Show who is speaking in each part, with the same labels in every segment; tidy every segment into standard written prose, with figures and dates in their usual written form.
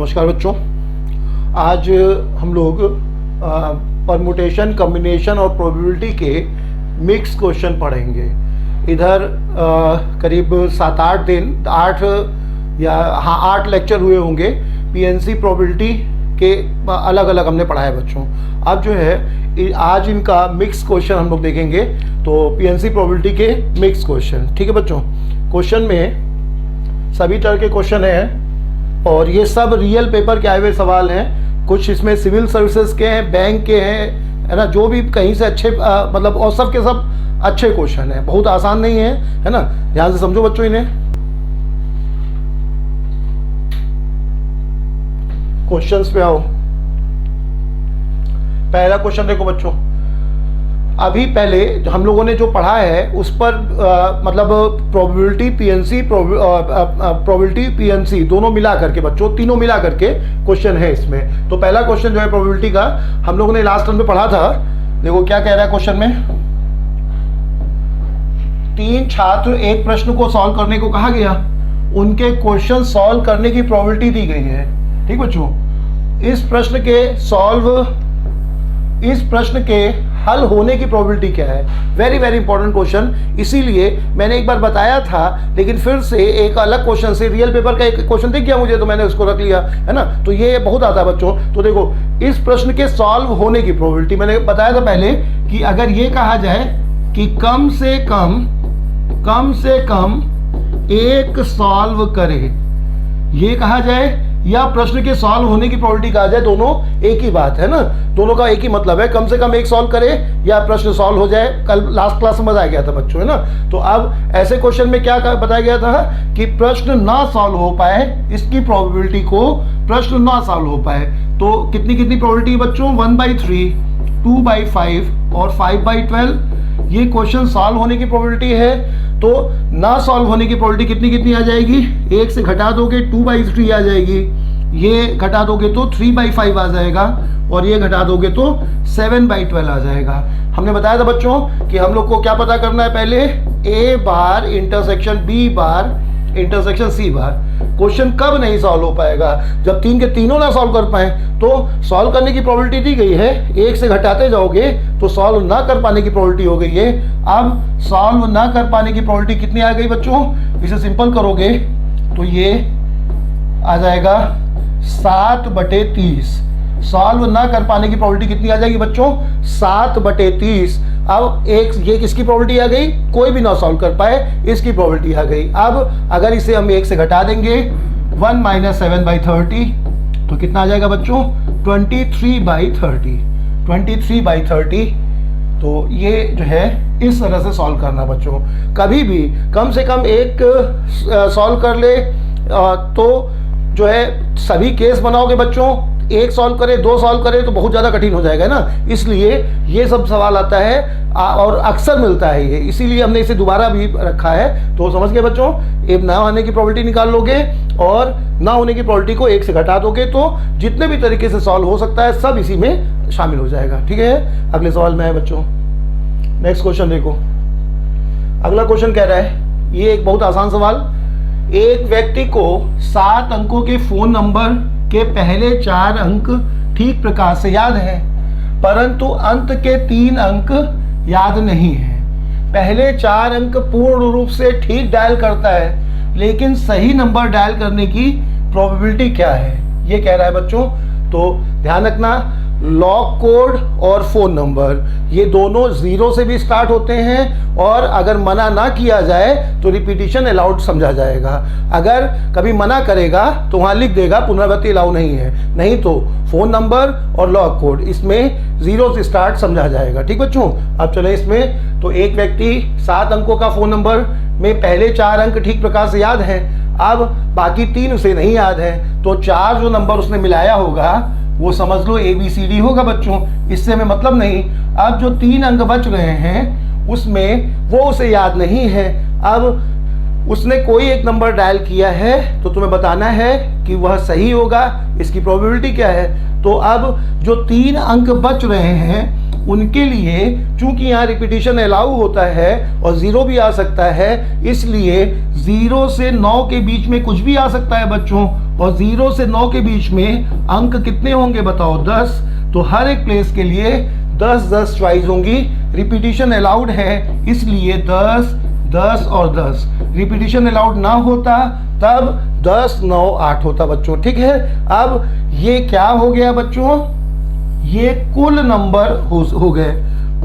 Speaker 1: नमस्कार बच्चों। आज हम लोग परमुटेशन, कम्बिनेशन और प्रोबेबिलिटी के मिक्स क्वेश्चन पढ़ेंगे। इधर करीब 7-8 दिन, 8 लेक्चर हुए होंगे। पीएनसी प्रोबेबिलिटी के अलग अलग हमने पढ़ा है बच्चों। अब जो है आज इनका मिक्स क्वेश्चन हम लोग देखेंगे। तो पीएनसी प्रोबेबिलिटी के मिक्स क्वेश्चन, ठीक है बच्चों। क्वेश्चन में सभी तरह के क्वेश्चन हैं और ये सब रियल पेपर के आए हुए सवाल हैं। कुछ इसमें सिविल सर्विसेज के हैं, बैंक के हैं, है ना, जो भी कहीं से अच्छे मतलब और सब के सब अच्छे क्वेश्चन हैं। बहुत आसान नहीं है ना। ध्यान से समझो बच्चों इन्हें। क्वेश्चंस पे आओ। पहला क्वेश्चन देखो बच्चों, अभी पहले हम लोगों ने जो पढ़ा है उस पर मतलब प्रोबेबिलिटी पीएनसी दोनों मिला करके बच्चों, तीनों मिला करके क्वेश्चन है इसमें। तो पहला क्वेश्चन जो है प्रोबेबिलिटी का हम लोगों ने लास्ट टर्म में पढ़ा था। देखो क्या कह रहा है क्वेश्चन में। 3 छात्र एक प्रश्न को सॉल्व करने को कहा गया, उनके क्वेश्चन सॉल्व करने की प्रोबेबिलिटी दी गई है। ठीक बच्चों, इस प्रश्न के हल होने की प्रोबेबिलिटी क्या है। Very very important question. इसीलिए मैंने एक बार बताया था, लेकिन फिर से एक अलग क्वेश्चन से रियल पेपर का एक क्वेश्चन दिख गया मुझे, तो मैंने उसको रख लिया, है ना। तो ये बहुत आता है बच्चों। तो देखो इस प्रश्न के सॉल्व होने की प्रोबेबिलिटी मैंने बताया था पहले कि अगर ये कहा जाए कि कम से कम एक सॉल्व करे, ये कहा जाए, या प्रश्न के सॉल्व होने की प्रोबेबिलिटी कहा जाए, दोनों एक ही बात है ना। दोनों का एक ही मतलब है, कम से कम एक सॉल्व करे या प्रश्न सॉल्व हो जाए। कल लास्ट क्लास में बताया गया था बच्चों, है ना। तो अब ऐसे क्वेश्चन में क्या बताया गया था कि प्रश्न ना सॉल्व हो पाए, इसकी प्रोबेबिलिटी को प्रश्न ना सॉल्व हो पाए तो कितनी प्रोबेबिलिटी बच्चों, 1/3, 2/5 और 5/12। ये क्वेश्चन सॉल्व होने की प्रोबेबिलिटी है। तो ना सॉल्व होने की प्रोबेबिलिटी कितनी आ जाएगी, 1 से घटा दोगे 2/3 आ जाएगी, ये घटा दोगे तो 3/5 आ जाएगा, और ये घटा दोगे तो 7/12 आ जाएगा। हमने बताया था बच्चों कि हम लोग को क्या पता करना है, पहले A bar intersection B bar intersection C bar. Question कब नहीं सॉल्व हो पाएगा, जब 3 के तीनों ना सॉल्व कर पाए। तो सॉल्व करने की प्रोबेबिलिटी दी गई है, 1 से घटाते जाओगे तो सॉल्व ना कर पाने की प्रोबेबिलिटी हो गई है। अब सॉल्व ना कर पाने की प्रोबेबिलिटी कितनी आ गई बच्चों, इसे सिंपल करोगे तो ये आ जाएगा 7/30। सॉल्व ना कर पाने की प्रोबेबिलिटी कितनी आ जाएगी बच्चों, 7/30। अब ये किसकी प्रोबेबिलिटी आ गई, कोई भी ना सॉल्व कर पाए, इसकी प्रोबेबिलिटी आ गई। अब अगर इसे हम 1 से घटा देंगे, 1 - 7/30, तो कितना आ जाएगा बच्चों, 23/30। 23/30। तो ये जो है इस तरह से सॉल्व करना बच्चों। कभी भी कम से कम एक सॉल्व कर ले तो जो है सभी केस बनाओगे बच्चों, 1 सॉल्व करे 2 सॉल्व करे तो बहुत ज़्यादा कठिन हो जाएगा ना। इसलिए ये सब सवाल आता है और अक्सर मिलता है ये, इसीलिए हमने इसे दोबारा भी रखा है। तो समझ गए बच्चों, एक ना होने की प्रोबेबिलिटी निकाल लोगे और ना होने की प्रोबेबिलिटी को 1 से घटा दोगे तो जितने भी तरीके से सॉल्व हो सकता है सब इसी में शामिल हो जाएगा। ठीक है, अगले सवाल में है बच्चों। नेक्स्ट क्वेश्चन देखो। अगला क्वेश्चन कह रहा है, ये एक बहुत आसान सवाल। एक व्यक्ति को 7 अंकों के फोन नंबर के पहले 4 अंक ठीक प्रकार से याद है, परंतु अंत के 3 अंक याद नहीं है। पहले 4 अंक पूर्ण रूप से ठीक डायल करता है, लेकिन सही नंबर डायल करने की प्रोबेबिलिटी क्या है, ये कह रहा है बच्चों। तो ध्यान रखना, लॉक कोड और फोन नंबर ये दोनों 0 से भी स्टार्ट होते हैं, और अगर मना ना किया जाए तो रिपीटिशन अलाउड समझा जाएगा। अगर कभी मना करेगा तो वहाँ लिख देगा पुनरावृत्ति अलाउ नहीं है, नहीं तो फोन नंबर और लॉक कोड इसमें 0 से स्टार्ट समझा जाएगा। ठीक बच्चों, अब चले इसमें। तो एक व्यक्ति 7 अंकों का फोन नंबर में पहले 4 अंक ठीक प्रकार से याद हैं, अब बाकी 3 उसे नहीं याद है, तो 4 जो नंबर उसने मिलाया होगा वो समझ लो ABCD होगा बच्चों। इससे हमें मतलब नहीं। अब जो 3 अंक बच रहे हैं उसमें वो उसे याद नहीं है। अब उसने कोई एक नंबर डायल किया है तो तुम्हें बताना है कि वह सही होगा, इसकी प्रोबेबिलिटी क्या है। तो अब जो 3 अंक बच रहे हैं उनके लिए चूंकि यहाँ रिपीटिशन अलाउ होता है और 0 भी आ सकता है, इसलिए 0 से 9 के बीच में कुछ भी आ सकता है बच्चों, और 0 से 9 के बीच में अंक कितने होंगे बताओ? 10। तो हर एक प्लेस के लिए 10-10 चॉइस होंगी। रिपीटिशन अलाउड है, इसलिए 10, 10 और 10। रिपीटिशन अलाउड ना होता तब 10, 9, 8 होता बच्चों। ठीक है, अब ये क्या हो गया बच्चों? ये कुल नंबर हो गए।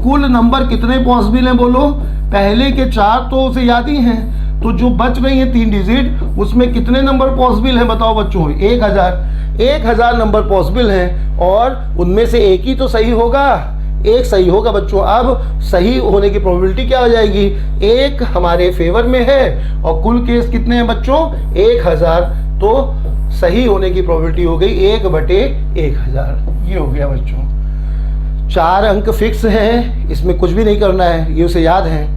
Speaker 1: कुल नंबर कितने पॉसिबल हैं बोलो? पहले के 4 तो उसे याद ही हैं, तो जो बच रही है 3 डिजिट, उसमें कितने नंबर पॉसिबल हैं बताओ बच्चों? 1000 नंबर पॉसिबल हैं, और उनमें से एक ही तो सही होगा, एक सही होगा बच्चों। अब सही होने की प्रोबेबिलिटी क्या हो जाएगी? एक हमारे फेवर में है, और कुल केस कितने हैं बच्चों? 1000। तो सही होने की प्रोबेबिलिटी हो गई 1/1000। ये हो गया बच्चों। 4 अंक फिक्स हैं, इसमें कुछ भी नहीं करना है, ये उसे याद है।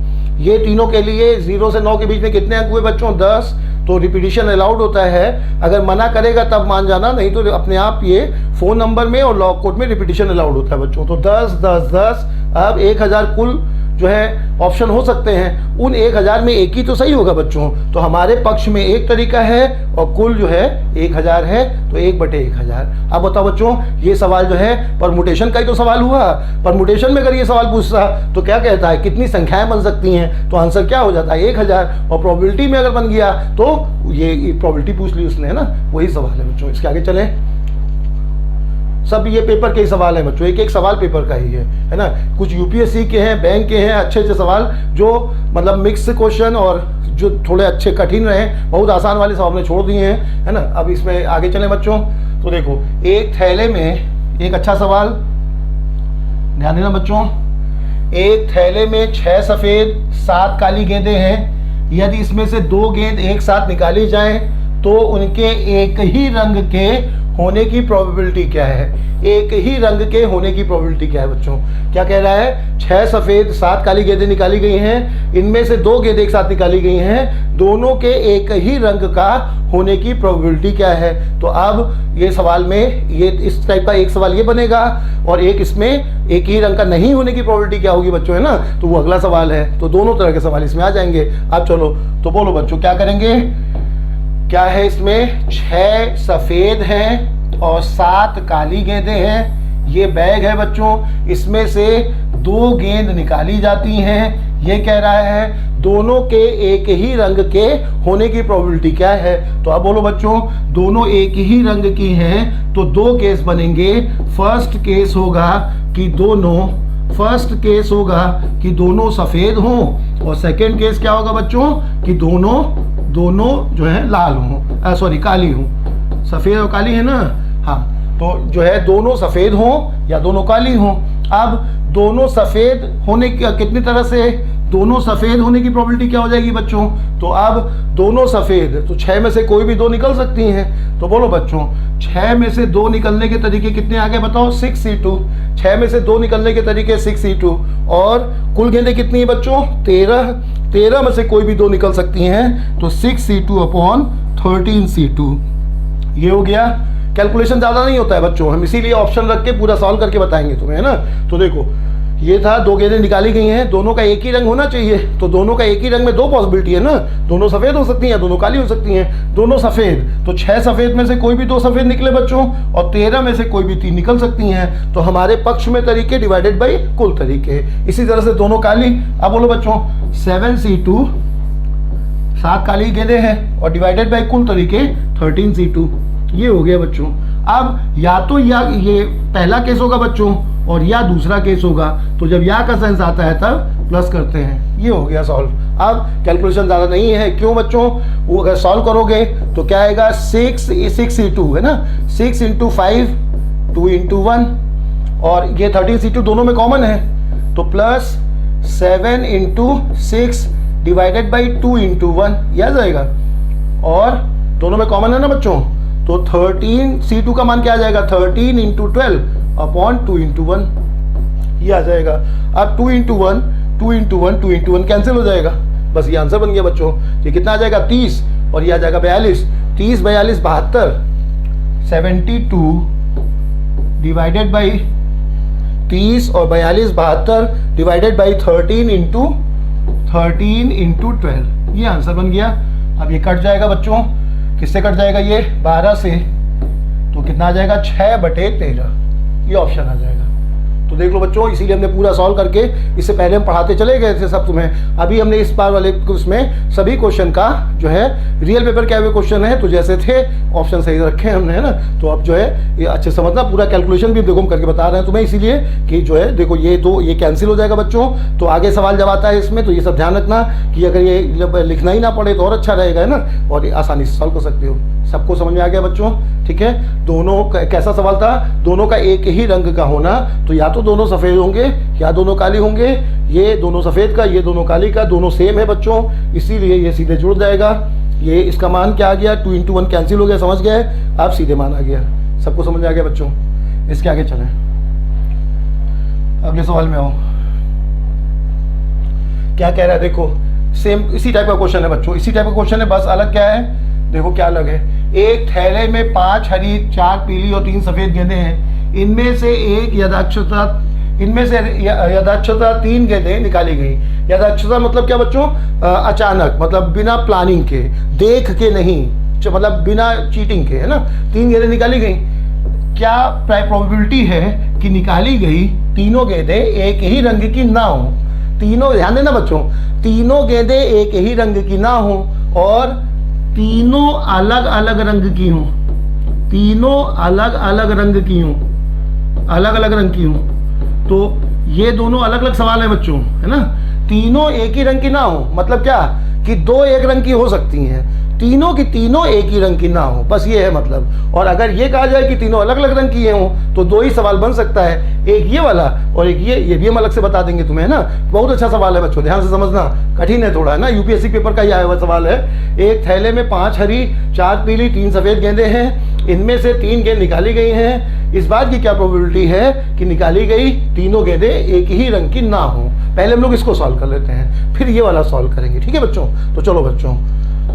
Speaker 1: ये तीनों के लिए 0 से 9 के बीच में कितने अंक हुए बच्चों? 10। तो रिपीटिशन अलाउड होता है, अगर मना करेगा तब मान जाना, नहीं तो अपने आप ये फोन नंबर में और लॉग कोड में रिपीटिशन अलाउड होता है बच्चों। तो 10, 10, 10। अब 1000 कुल जो है ऑप्शन हो सकते हैं, उन 1000 में एक ही तो सही होगा बच्चों। तो हमारे पक्ष में एक तरीका है और कुल जो है 1000 है, तो 1/1000। अब बताओ बच्चों, ये सवाल जो है परमुटेशन का ही तो सवाल हुआ। परमुटेशन में अगर ये सवाल पूछता तो क्या कहता है? कितनी संख्याएं बन सकती हैं? तो आंसर क्या हो जाता है? 1000। और प्रोबेबिलिटी में अगर बन गया तो ये प्रोबेबिलिटी पूछ ली उसने, है ना? वही सवाल है बच्चों। इसके आगे चलें। सब ये पेपर के ही सवाल है बच्चों, एक एक सवाल पेपर का ही है ना? कुछ यूपीएससी के हैं, बैंक के हैं, अच्छे अच्छे सवाल जो मतलब मिक्स क्वेश्चन और जो थोड़े अच्छे कठिन रहे, बहुत आसान वाले सवाल ने छोड़ दिए हैं, है ना? अब इसमें आगे चलें बच्चों। तो देखो, एक थैले में, एक अच्छा सवाल ध्यान देना बच्चों, एक थैले में 6 सफ़ेद 7 काली गेंदें हैं। यदि इसमें से 2 गेंद एक साथ निकाली जाएं तो उनके एक ही रंग के होने की प्रोबेबिलिटी क्या है? एक ही रंग के होने की प्रोबेबिलिटी क्या है बच्चों? क्या कह रहा है? 6 सफ़ेद 7 काली गेंदें निकाली गई हैं, इनमें से 2 गेंद एक साथ निकाली गई हैं, दोनों के एक ही रंग का होने की प्रोबेबिलिटी क्या है? तो अब ये सवाल में ये इस टाइप का एक सवाल ये बनेगा, और एक इसमें एक ही रंग का नहीं होने की प्रोबेबिलिटी क्या होगी बच्चों, है ना? तो वो अगला सवाल है। तो दोनों तरह के सवाल इसमें आ जाएंगे। अब चलो, तो बोलो बच्चों क्या करेंगे? क्या है इसमें? 6 सफ़ेद हैं और 7 काली गेंदें हैं। ये बैग है बच्चों, इसमें से 2 गेंद निकाली जाती हैं। ये कह रहा है दोनों के एक ही रंग के होने की प्रोबेबिलिटी क्या है? तो अब बोलो बच्चों, दोनों एक ही रंग की हैं तो 2 केस बनेंगे। फर्स्ट केस होगा कि दोनों सफ़ेद हों, और सेकेंड केस क्या होगा बच्चों? कि दोनों जो है लाल हों, सॉरी काली हों। सफ़ेद और काली है ना? हाँ, तो जो है दोनों सफ़ेद हों या दोनों काली हों। अब दोनों सफ़ेद होने की कितनी तरह से, दोनों सफ़ेद होने की प्रोबेबिलिटी क्या हो जाएगी बच्चों? तो अब दोनों सफ़ेद, तो 6 में से कोई भी 2 निकल सकती हैं। तो बोलो बच्चों, 6 में से 2 निकलने के तरीके कितने आ गए बताओ? 6C2। 6 में से 2 निकलने के तरीके 6C2। और कुल गेंदें कितनी है बच्चों? 13 में से कोई भी 2 निकल सकती हैं, तो 6C2/13C2। ये हो गया। कैलकुलेशन ज़्यादा नहीं होता है बच्चों, हम इसीलिए ऑप्शन रख के पूरा सॉल्व करके बताएंगे तुम्हें, है ना? तो देखो, ये था 2 गेंदें निकाली गई हैं, दोनों का एक ही रंग होना चाहिए। तो दोनों का एक ही रंग में 2 पॉसिबिलिटी है ना, दोनों सफ़ेद हो सकती हैं, दोनों काली हो सकती हैं। दोनों सफ़ेद, तो 6 सफ़ेद में से कोई भी 2 सफ़ेद निकले बच्चों, और 13 में से कोई भी 3 निकल सकती हैं। तो हमारे पक्ष में तरीके डिवाइडेड बाई कुल तरीके। इसी तरह से दोनों काली। अब बोलो बच्चों, 7C2, 7 काली गेंदें हैं, और डिवाइडेड बाई कुल तरीके 13C2। ये हो गया बच्चों। अब या तो ये पहला केस होगा बच्चों, और या दूसरा केस होगा। तो जब या का सेंस आता है तब प्लस करते हैं। ये हो गया सॉल्व। अब कैलकुलेशन ज़्यादा नहीं है, क्यों बच्चों? वो अगर सॉल्व करोगे तो क्या आएगा? 6C2 है ना, 6 × 5 2 × 1, और ये 13C2 दोनों में कॉमन है, तो प्लस 7 × 6 डिवाइडेड बाई 2 × 1, यह आ जाएगा। और दोनों में कॉमन है ना बच्चों, तो 13C2 का मान क्या आ जाएगा? 13 × 12/2 × 1, ये आ जाएगा। अब 2 × 1 कैंसिल हो जाएगा, बस ये आंसर बन गया बच्चों। ये कितना आ जाएगा? 30, और ये आ जाएगा 42। 30 42 72, 72 डिवाइडेड बाई 30 और 42 72 डिवाइडेड बाई 13 × 12, ये आंसर बन गया। अब ये कट जाएगा बच्चों, किससे कट जाएगा ये 12 से, तो कितना आ जाएगा 6/13, ये ऑप्शन आ जाएगा। तो देख लो बच्चों, इसीलिए हमने पूरा सॉल्व करके, इससे पहले हम पढ़ाते चले गए थे सब तुम्हें, अभी हमने इस बार वाले उसमें सभी क्वेश्चन का जो है रियल पेपर क्या हुए क्वेश्चन है तो जैसे थे ऑप्शन सही रखे हमने, है ना। तो अब जो है ये अच्छे समझना, पूरा कैलकुलेशन भी देखो हम करके बता रहे हैं तुम्हें, इसीलिए कि जो है देखो ये दो ये कैंसिल हो जाएगा बच्चों। तो आगे सवाल जब आता है इसमें तो ये सब ध्यान रखना कि अगर ये लिखना ही ना पड़े तो और अच्छा रहेगा, है ना, और आसानी से सॉल्व कर सकते हो। सबको समझ में आ गया बच्चों, ठीक है। दोनों कैसा सवाल था, दोनों का एक ही रंग का होना, तो या तो दोनों सफ़ेद होंगे या दोनों काली होंगे, ये दोनों सफ़ेद का ये दोनों काली का, दोनों सेम है बच्चों, इसीलिए ये सीधे जुड़ जाएगा। ये इसका मान क्या आ गया, 2 × 1 कैंसिल हो गया, समझ गए, अब सीधे मान आ गया। सबको समझ में आ गया बच्चों। इसके आगे चलें, अगले सवाल में आओ। क्या कह रहा है देखो, सेम इसी टाइप का क्वेश्चन है बच्चों, इसी टाइप का क्वेश्चन है, बस अलग क्या है देखो, क्या अलग है। एक थैले में 5 हरी 4 पीली और 3 सफ़ेद गेंदें हैं, इनमें से यथाक्षता 3 गेंदें निकाली गई। यथाक्षता मतलब क्या बच्चों, अचानक, मतलब बिना प्लानिंग के, देख के नहीं, मतलब बिना चीटिंग के, है ना, 3 गेंदें निकाली गई। क्या प्रोबेबिलिटी है कि निकाली गई तीनों गेंदें एक ही रंग की ना हो। तीनों, ध्यान देना बच्चों, तीनों गेंदें एक ही रंग की ना हो और तीनों अलग अलग रंग की हों, तीनों अलग अलग रंग की हों, अलग अलग रंग की हों। तो ये दोनों अलग अलग सवाल है बच्चों, है ना। तीनों एक ही रंग की ना हो मतलब क्या कि 2 एक रंग की हो सकती हैं, तीनों की तीनों एक ही रंग की ना हो, बस ये है मतलब। और अगर ये कहा जाए कि तीनों अलग अलग रंग की हों तो 2 ही सवाल बन सकता है, एक ये वाला और एक ये भी हम अलग से बता देंगे तुम्हें, है ना। बहुत अच्छा सवाल है बच्चों, ध्यान से समझना, कठिन है थोड़ा, है ना, यूपीएससी पेपर का ही आया हुआ सवाल है। एक थैले में 5 हरी 4 पीली 3 सफ़ेद गेंदें हैं, इनमें से 3 गेंद निकाली गई हैं, इस बात की क्या प्रोबेबिलिटी है कि निकाली गई तीनों गेंदें एक ही रंग की ना हो। पहले हम लोग इसको सॉल्व कर लेते हैं, फिर ये वाला सॉल्व करेंगे, ठीक है बच्चों। तो चलो बच्चों,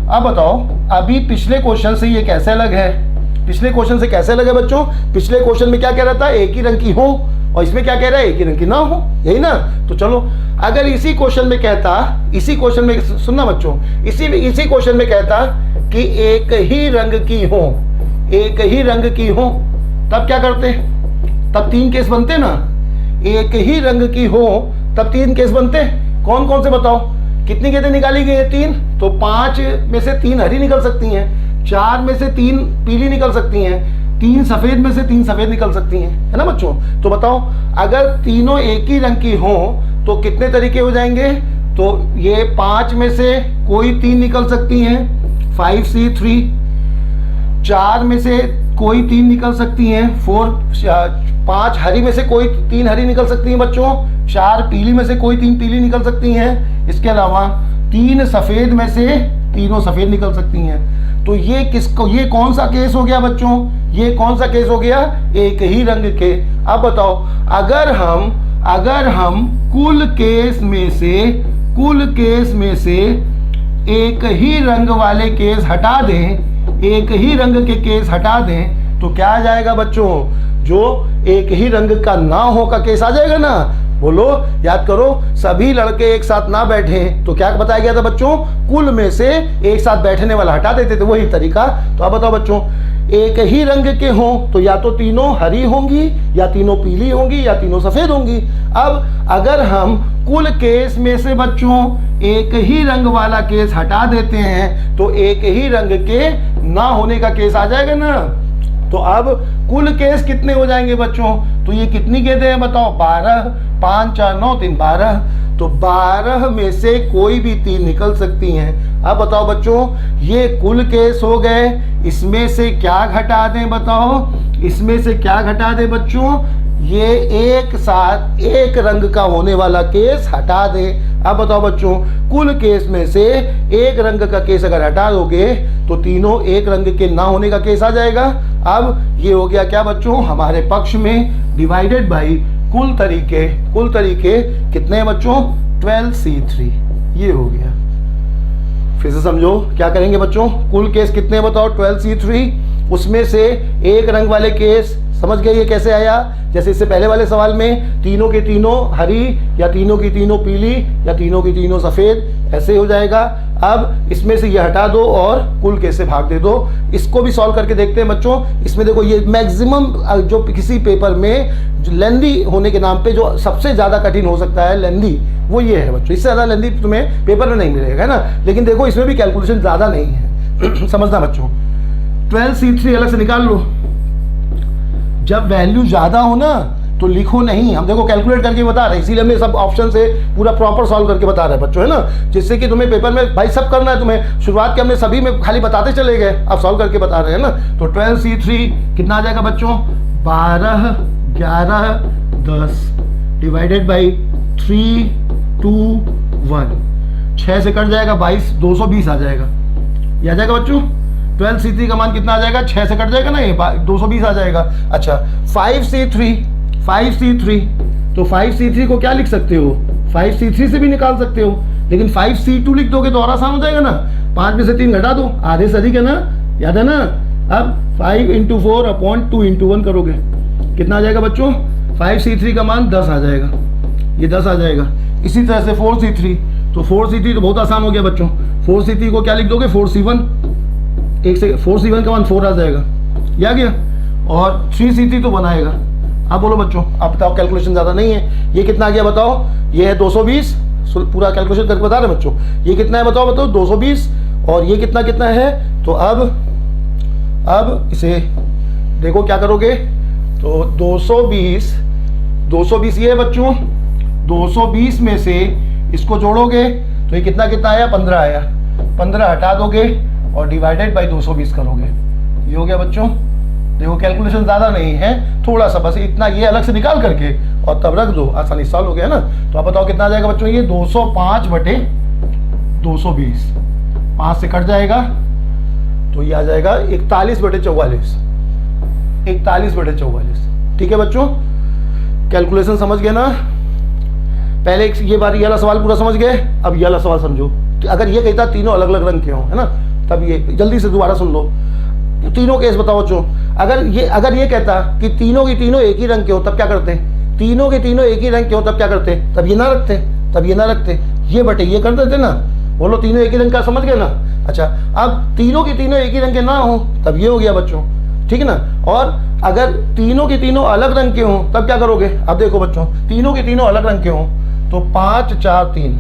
Speaker 1: अब बताओ अभी पिछले क्वेश्चन से ये कैसे अलग है, पिछले क्वेश्चन से कैसे अलग है बच्चों। पिछले क्वेश्चन में क्या कह रहा था, एक ही रंग की हो, और इसमें क्या कह रहा है, एक ही रंग की ना हो, यही ना। तो चलो, अगर इसी क्वेश्चन में कहता, इसी क्वेश्चन में सुनना बच्चों, इसी क्वेश्चन में कहता कि एक ही रंग की हो, एक ही रंग की हो, तब क्या करते, तब 3 केस बनते ना। एक ही रंग की हो तब 3 केस बनते, कौन कौन से बताओ। कितनी गेंदें निकाली गई है, 3, तो 5 में से 3 हरी निकल सकती हैं, 4 में से 3 पीली निकल सकती हैं, 3 सफ़ेद में से 3 सफ़ेद निकल सकती हैं, है ना बच्चों। तो बताओ, अगर तीनों एक ही रंग की हो तो कितने तरीके हो जाएंगे, तो ये 5 में से कोई 3 निकल सकती हैं, 5C3, 4 में से कोई 3 निकल सकती हैं, 5 हरी में से कोई 3 हरी निकल सकती हैं बच्चों, 4 पीली में से कोई 3 पीली निकल सकती हैं, इसके अलावा 3 सफ़ेद में से तीनों सफ़ेद निकल सकती हैं। तो ये किसको, ये कौन सा केस हो गया बच्चों, ये कौन सा केस हो गया, एक ही रंग के। अब बताओ, अगर हम कुल केस में से एक ही रंग वाले केस हटा दें, एक ही रंग के केस हटा दें, तो क्या आ जाएगा बच्चों, जो एक ही रंग का ना हो का केस आ जाएगा ना। बोलो, याद करो, सभी लड़के एक साथ ना बैठे तो क्या बताया गया था बच्चों, कुल में से एक साथ बैठने वाला हटा देते थे, वही तरीका। तो अब बताओ बच्चों, एक ही रंग के हों तो या तो तीनों हरी होंगी, या तीनों पीली होंगी, या तीनों सफ़ेद होंगी। अब अगर हम कुल केस में से बच्चों एक ही रंग वाला केस हटा देते हैं तो एक ही रंग के ना होने का केस आ जाएगा ना। तो अब कुल केस कितने हो जाएंगे बच्चों, तो ये कितनी गेंदें हैं बताओ, 12, 5, 4, 9, 3, 12, तो 12 में से कोई भी 3 निकल सकती हैं। अब बताओ बच्चों, ये कुल केस हो गए, इसमें से क्या घटा दें बताओ, इसमें से क्या घटा दें बच्चों, ये एक साथ एक रंग का होने वाला केस हटा दें। अब बताओ बच्चों, कुल केस में से एक रंग का केस अगर हटा दोगे तो तीनों एक रंग के ना होने का केस आ जाएगा। अब ये हो गया क्या बच्चों, हमारे पक्ष में डिवाइडेड बाई कुल तरीके कितने हैं बच्चों, 12C3, ये हो गया। फिर से समझो क्या करेंगे बच्चों, कुल केस कितने बताओ, 12C3, उसमें से एक रंग वाले केस समझ गए ये कैसे आया? जैसे इससे पहले वाले सवाल में तीनों के तीनों हरी या तीनों की तीनों पीली या तीनों की तीनों सफ़ेद, ऐसे हो जाएगा। अब इसमें से ये हटा दो और कुल के से भाग दे दो। इसको भी सॉल्व करके देखते हैं बच्चों। इसमें देखो ये मैक्सिमम जो किसी पेपर में लेंदी होने के नाम पे जो सबसे ज़्यादा कठिन हो सकता है लेंदी, वो ये है बच्चों। इससे ज़्यादा लेंदी तुम्हें पेपर में नहीं मिलेगा, है ना। लेकिन देखो इसमें भी कैलकुलेशन ज़्यादा नहीं है समझना बच्चों। 12C3 अलग से निकाल लो। जब वैल्यू ज़्यादा हो ना तो लिखो नहीं, हम देखो कैलकुलेट करके बता रहे हैं, इसीलिए हमने सब ऑप्शन से पूरा प्रॉपर सॉल्व करके बता रहे हैं बच्चों, है ना। जिससे कि तुम्हें पेपर में भाई सब करना है तुम्हें। शुरुआत के हमने सभी में खाली बताते चले गए, अब सॉल्व करके बता रहे हैं ना। तो 12C3 कितना आ जाएगा बच्चों? 12, 11, 10 डिवाइडेड बाई 3, 2, 1, 6 से कट जाएगा 22, 220 आ जाएगा। ये आ जाएगा बच्चों। 12C3 का मान कितना आ जाएगा? 6 से कट जाएगा ना, ये 220 आ जाएगा। अच्छा 5C3 तो 5C3 को क्या लिख सकते हो? 5C3 से भी निकाल सकते हो, लेकिन 5C2 लिख दोगे तो और आसान हो जाएगा ना। 5 में से 3 घटा दो, आधे से अधिक है ना, याद है ना। अब 5 × 4 अपॉन 2 × 1 करोगे, कितना आ जाएगा बच्चों? 5C3 का मान 10 आ जाएगा, ये 10 आ जाएगा। इसी तरह से 4C3, तो 4C3 तो बहुत आसान हो गया बच्चों। 4C3 को क्या लिख दोगे? 4C1, 4C1 का मान 4 आ जाएगा, ये आ गया। और 3C3 तो 1 आएगा। अब बोलो बच्चों, आप बताओ, कैलकुलेशन ज़्यादा नहीं है। ये कितना आ गया बताओ? ये है 220, पूरा कैलकुलेशन करके बता रहे बच्चों। ये कितना है बताओ 220, और ये कितना है? तो अब इसे देखो क्या करोगे। तो 220 ये है बच्चों। 220 में से इसको जोड़ोगे तो ये कितना आया? 15 आया। 15 हटा दोगे और डिवाइडेड बाई 220 करोगे, ये हो गया बच्चों। देखो कैलकुलेशन ज़्यादा नहीं है, थोड़ा सा बस इतना, ये अलग से निकाल करके और तब रख दो, आसानी सॉल्व हो गया ना। तो आप बताओ कितना आ जाएगा बच्चों? ये 205/220, 5 से कट जाएगा तो ये आ जाएगा 41/44, 41/44। ठीक है बच्चों, कैलकुलेशन समझ गए ना। पहले ये बार ये वाला सवाल पूरा समझ गए, अब ये वाला सवाल समझो। अगर ये कहता तीनों अलग अलग रंग के हों, है ना, तब ये जल्दी से दोबारा सुन लो। तीनों केस बताओ बच्चों। अगर ये कहता कि तीनों की तीनों एक ही रंग के हो, तब क्या करते? तीनों के तीनों एक ही रंग के हो, तब क्या करते? तब ये ना रखते, ये बटे ये कर देते ना। बोलो तीनों एक ही रंग का, समझ गए ना। अच्छा अब तीनों के तीनों एक ही रंग के ना हो, तब ये हो गया बच्चों, ठीक है ना। और अगर तीनों के तीनों अलग रंग के हों, तब क्या करोगे? अब देखो बच्चों, तीनों के तीनों अलग रंग के हों तो 5, 4, 3,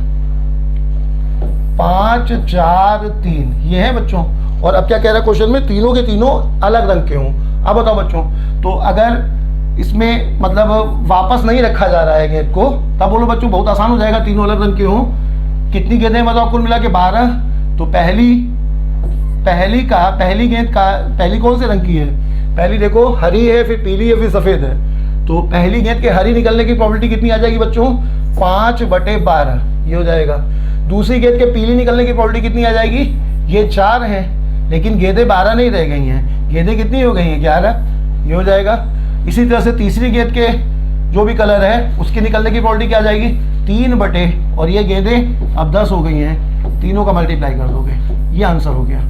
Speaker 1: 5, 4, 3 ये है बच्चों। और अब क्या कह रहा है क्वेश्चन में? तीनों के तीनों अलग रंग के हों। अब बताओ बच्चों, तो अगर इसमें मतलब वापस नहीं रखा जा रहा है गेंद को, तब बोलो बच्चों बहुत आसान हो जाएगा। तीनों अलग रंग के हों, कितनी गेंदें बताओ? कुल मिला के 12। तो पहली गेंद का पहली कौन से रंग की है? पहली देखो हरी है, फिर पीली है, फिर सफ़ेद है। तो पहली गेंद के हरी निकलने की प्रोबेबिलिटी कितनी आ जाएगी बच्चों? 5/12 ये हो जाएगा। दूसरी गेंद के पीली निकलने की प्रोबेबिलिटी कितनी आ जाएगी? ये 4 है, लेकिन गेंदें 12 नहीं रह गई हैं, गेंदें कितनी हो गई हैं? 11, ये हो जाएगा। इसी तरह से तीसरी गेंद के जो भी कलर है उसकी निकलने की प्रोबेबिलिटी क्या आ जाएगी? 3 और ये गेंदें अब 10 हो गई हैं, तीनों का मल्टीप्लाई कर दोगे, ये आंसर हो गया।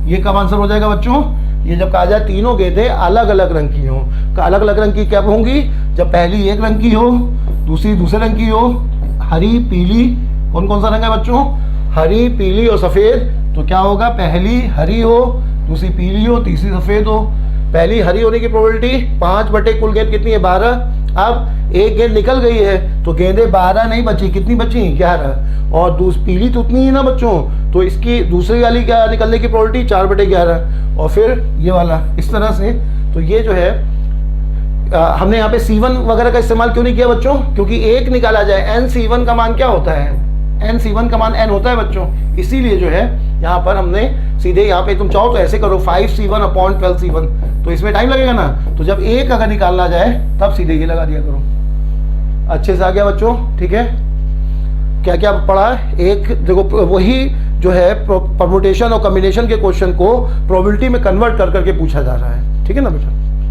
Speaker 1: ये कब आंसर हो जाएगा बच्चों? ये जब कहा जाए तीनों गेंदें अलग अलग रंग की हों। अलग अलग रंग की कब होंगी? जब पहली एक रंग की हो, दूसरी दूसरे रंग की हो। हरी पीली, कौन कौन सा रंग है बच्चों? हरी पीली और सफ़ेद। तो क्या होगा? पहली हरी हो, दूसरी पीली हो, तीसरी सफ़ेद हो। पहली हरी होने की प्रोबेबिलिटी 5 कुल गेंद कितनी है? 12। अब एक गेंद निकल गई है तो गेंदें 12 नहीं बची, कितनी बची? 11। और पीली तो उतनी ही ना बच्चों, तो इसकी दूसरी वाली क्या निकलने की प्रोबेबिलिटी? 4/11। और फिर ये वाला इस तरह से। तो ये जो है हमने यहाँ पे C1 वगैरह का इस्तेमाल क्यों नहीं किया बच्चों? क्योंकि एक निकाला जाए, NC1 का मान क्या होता है? NC1 का मान n होता है बच्चों, इसीलिए जो है यहाँ पर हमने सीधे यहाँ पे, तुम चाहो तो ऐसे करो 5C1/12C1, तो इसमें टाइम लगेगा ना। तो जब एक अगर निकालना जाए तब सीधे ये लगा दिया करो। अच्छे से आ गया बच्चों, ठीक है। क्या क्या पढ़ा? एक देखो वही जो है परमुटेशन और कॉम्बिनेशन के क्वेश्चन को प्रोबेबिलिटी में कन्वर्ट कर करके पूछा जा रहा है, ठीक है ना बेटा।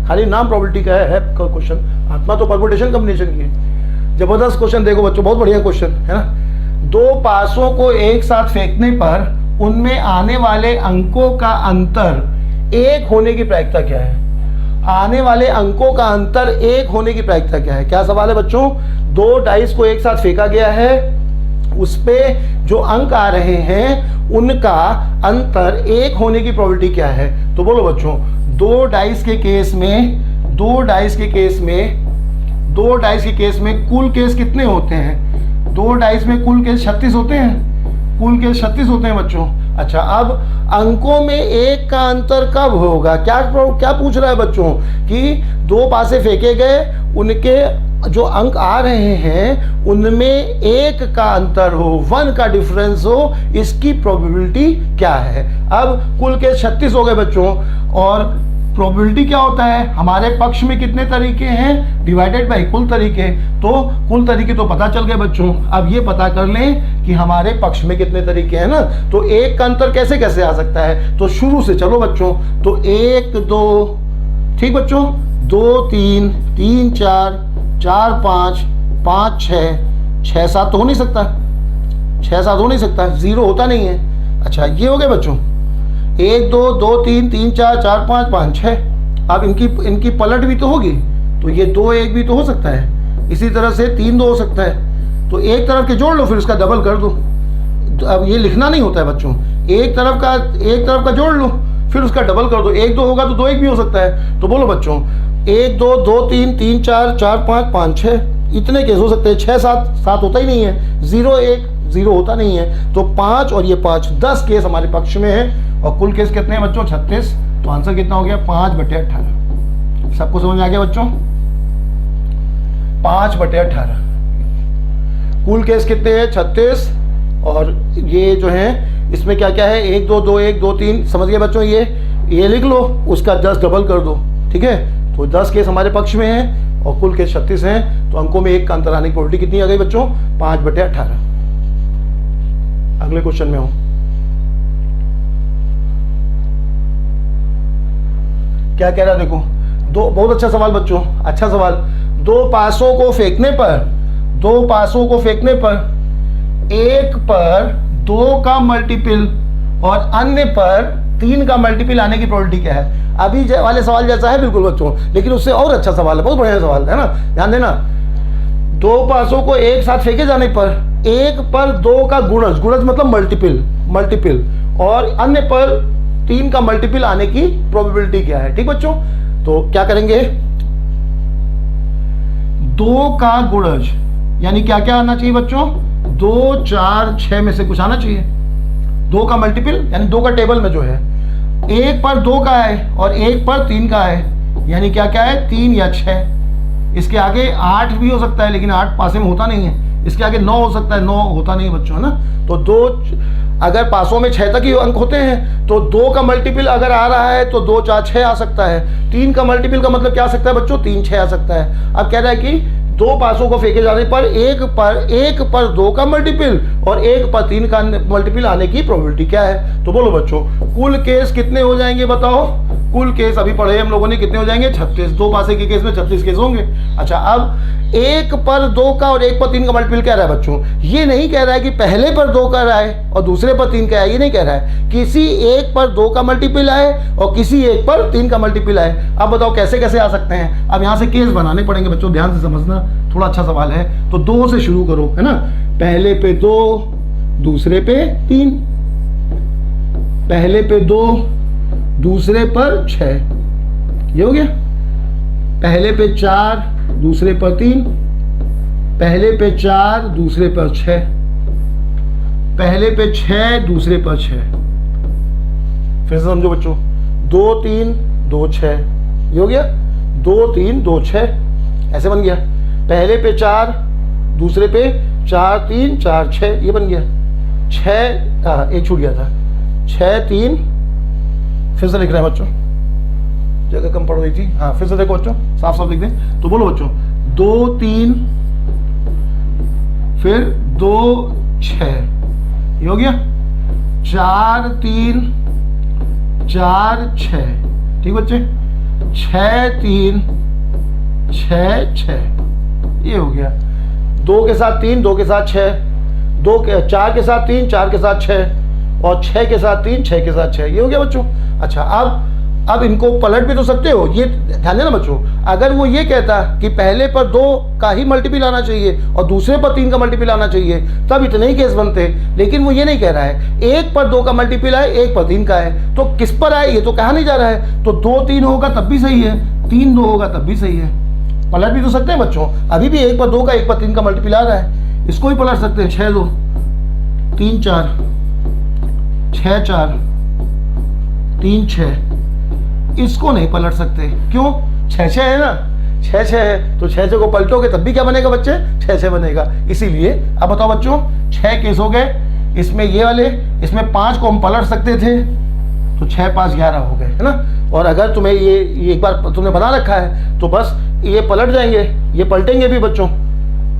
Speaker 1: खाली नाम प्रोबेबिलिटी का है क्वेश्चन, आत्मा तो परमुटेशन कॉम्बिनेशन की है। जबरदस्त क्वेश्चन देखो बच्चों, बहुत बढ़िया क्वेश्चन है ना। 2 पासों को एक साथ फेंकने पर उनमें आने वाले अंकों का अंतर 1 होने की प्रायिकता क्या है? आने वाले अंकों का अंतर 1 होने की प्रायिकता क्या है? क्या सवाल है बच्चों? 2 डाइस को एक साथ फेंका गया है, उस पे जो अंक आ रहे हैं उनका अंतर 1 होने की प्रोबेबिलिटी क्या है? तो बोलो बच्चों, 2 डाइस के केस में कुल केस कितने होते हैं? 2 डाइस में कुल केस 36 होते हैं, कुल केस 36 होते हैं बच्चों। अच्छा, अब अंकों में 1 का अंतर कब होगा? क्या पूछ रहा है बच्चों कि 2 पासे फेंके गए, उनके जो अंक आ रहे हैं उनमें 1 का अंतर हो, 1 का डिफरेंस हो, इसकी प्रोबेबिलिटी क्या है? अब कुल केस 36 हो गए बच्चों, और प्रोबेबिलिटी क्या होता है? हमारे पक्ष में कितने तरीके हैं डिवाइडेड बाय कुल तरीके। तो कुल तरीके तो पता चल गए बच्चों, अब ये पता कर लें कि हमारे पक्ष में कितने तरीके हैं ना। तो 1 का अंतर कैसे कैसे आ सकता है? तो शुरू से चलो बच्चों, तो 1 2, ठीक बच्चों, 2 3 3 4 4 5 5 6 6 7 तो हो नहीं सकता, 6 7 हो नहीं सकता, 0 होता नहीं है। अच्छा, ये हो गए बच्चों, 1 2 2 3 3 4 4 5 5 6। अब इनकी पलट भी तो होगी, तो ये 2 1 भी तो हो सकता है, इसी तरह से 3 2 हो सकता है। तो एक तरफ के जोड़ लो, फिर उसका डबल कर दो। अब ये लिखना नहीं होता है बच्चों, एक तरफ का जोड़ लो, फिर उसका डबल कर दो। 1 2 होगा तो 2 1 भी हो सकता है। तो बोलो बच्चों, 1 2 2 3 3 4 4 5 5 6 इतने केस हो सकते हैं। 6 7 7 होता ही नहीं है, 0 1 0 होता नहीं है। तो 5 और ये 5 10 केस हमारे पक्ष में है, और कुल केस कितने हैं बच्चों? 36। तो आंसर कितना हो गया? 5/18। सबको समझ आ गया बच्चों? 5/18। कुल केस कितने हैं? 36। और ये जो है इसमें क्या क्या है? 1 2 2 1 2 3, समझ गए बच्चों? ये लिख लो, उसका 10 डबल कर दो, ठीक है। तो 10 केस हमारे पक्ष में है और कुल केस 36 हैं। तो अंकों में 1 का अंतर आने की प्रोबेबिलिटी कितनी आ गई बच्चों? 5/18। अगले क्वेश्चन में हूं, क्या कह रहा है देखो। बहुत अच्छा सवाल बच्चों, अच्छा सवाल। 2 पासों को फेंकने पर एक पर 2 का मल्टीपल और अन्य पर 3 का मल्टीपल आने की प्रोबेबिलिटी क्या है? अभी वाले सवाल जैसा है बिल्कुल बच्चों, लेकिन उससे और अच्छा सवाल है, बहुत बढ़िया सवाल है ना, ध्यान देना। 2 पासों को एक साथ फेंके जाने पर एक पर 2 का गुणज मतलब मल्टीपल और अन्य पर 3 का मल्टीपल आने की प्रोबेबिलिटी क्या है? ठीक बच्चों, तो क्या करेंगे? 2 का गुणज यानी क्या क्या आना चाहिए बच्चों? 2 4 6 में से कुछ आना चाहिए। 2 का मल्टीपल यानी 2 का टेबल में जो है, एक पर 2 का है और एक पर 3 का है, यानी क्या क्या है? 3 या 6। इसके आगे 8 भी हो सकता है, लेकिन 8 पासे में होता नहीं है। इसके आगे 9 हो सकता है, 9 होता नहीं बच्चों, है ना। तो 2 अगर पासों में 6 तक ही अंक होते हैं तो 2 का मल्टीपल अगर आ रहा है तो 2 4 6 आ सकता है। 3 का मल्टीपल का मतलब क्या आ सकता है बच्चों? 3 6 आ सकता है। अब कह रहा है कि 2 पासों को फेंके जाने पर एक पर 2 का मल्टीपल और एक पर 3 का मल्टीपल आने की प्रोबेबिलिटी क्या है? तो बोलो बच्चों, कुल केस कितने हो जाएंगे बताओ? कुल केस अभी पढ़े हम लोगों ने, कितने हो जाएंगे? 36। 2 पासे के केस में 36 केस होंगे। अच्छा, अब एक पर 2 का और एक पर 3 का मल्टीपल कह रहा है बच्चों। ये नहीं कह रहा है कि पहले पर 2 का आए और दूसरे पर 3 का आए, ये नहीं कह रहा है। किसी एक पर 2 का मल्टीपल आए और किसी एक पर 3 का मल्टीपल आए। अब बताओ कैसे कैसे आ सकते हैं? अब यहाँ से केस बनाने पड़ेंगे बच्चों, ध्यान से समझना, थोड़ा अच्छा सवाल है। तो 2 से शुरू करो, है ना। पहले पे 2, दूसरे पे 3, पहले पे 2, दूसरे पर 6, ये हो गया। पहले पे 4, दूसरे पर 3, पहले पे 4, दूसरे पर 6, पहले पे 6, दूसरे पर 6। फिर से समझो बच्चों, 2 3 2 6, ये हो गया। 2 3 2 6 ऐसे बन गया। पहले पे 4, दूसरे पे 4 3 4 6, ये बन गया। 6 एक छूट गया था, 6 3। फिर से लिख रहे हैं बच्चों, जगह कम पड़ रही थी। हाँ, फिर से देखो बच्चों, साफ साफ लिख दें। तो बोलो बच्चों, 2 3 फिर 2 6, ये हो गया। 4 3 4 6, ठीक बच्चे। 6 3 6 6, ये हो गया। 2 के साथ 3, 2 के साथ 6, 4 के साथ 3, 4 के साथ 6 और 6 के साथ 3, 6 के साथ 6, ये हो गया बच्चों। अच्छा, अब अब इनको पलट भी तो सकते हो, ये ध्यान देना बच्चों। अगर वो ये कहता कि पहले पर 2 का ही मल्टीपल आना चाहिए और दूसरे पर 3 का मल्टीपल आना चाहिए, तब इतने ही केस बनते। लेकिन वो ये नहीं कह रहा है 1 पर 2 का मल्टीपल आए, 1 पर 3 का है, तो किस पर आए ये तो कहा नहीं जा रहा है। तो 2 3 होगा तब भी सही है, 3 2 होगा तब भी सही है। पलट भी तो सकते हैं बच्चों। अभी भी 1 पर 2 का 1 पर 3 का मल्टीपल आ रहा है, इसको ही पलट सकते हैं। 6 2 3 4 6 4 3 6, इसको नहीं पलट सकते। क्यों? 6 6 है ना, 6 6 है, तो 6 6 को पलटोगे तब भी क्या बनेगा बच्चे? 6 6 बनेगा। इसीलिए अब बताओ बच्चों, 6 केस हो गए। इसमें ये वाले, इसमें 5 को हम पलट सकते थे, तो 6 5 11 हो गए, है ना। और अगर तुम्हें ये एक बार तुमने बना रखा है तो बस ये पलट जाएंगे, ये पलटेंगे भी बच्चों,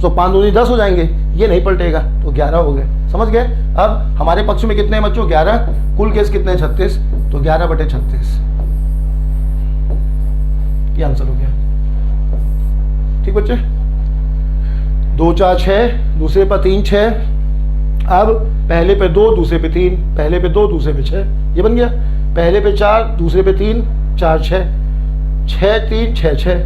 Speaker 1: तो 5 दूनी 10 हो जाएंगे। ये नहीं पलटेगा तो 11 हो गए। समझ गए? अब हमारे पक्ष में कितने हैं बच्चों? 11। कुल केस कितने हैं? 36, तो 11/36 ये आंसर हो गया। ठीक बच्चे, 2 4 6, दूसरे पर 3 6, अब पहले पे 2 दूसरे पे 3, पहले पे 2 दूसरे पे 6, ये बन गया। पहले पे 4 दूसरे पे 3, 4 6 6 3 6 6।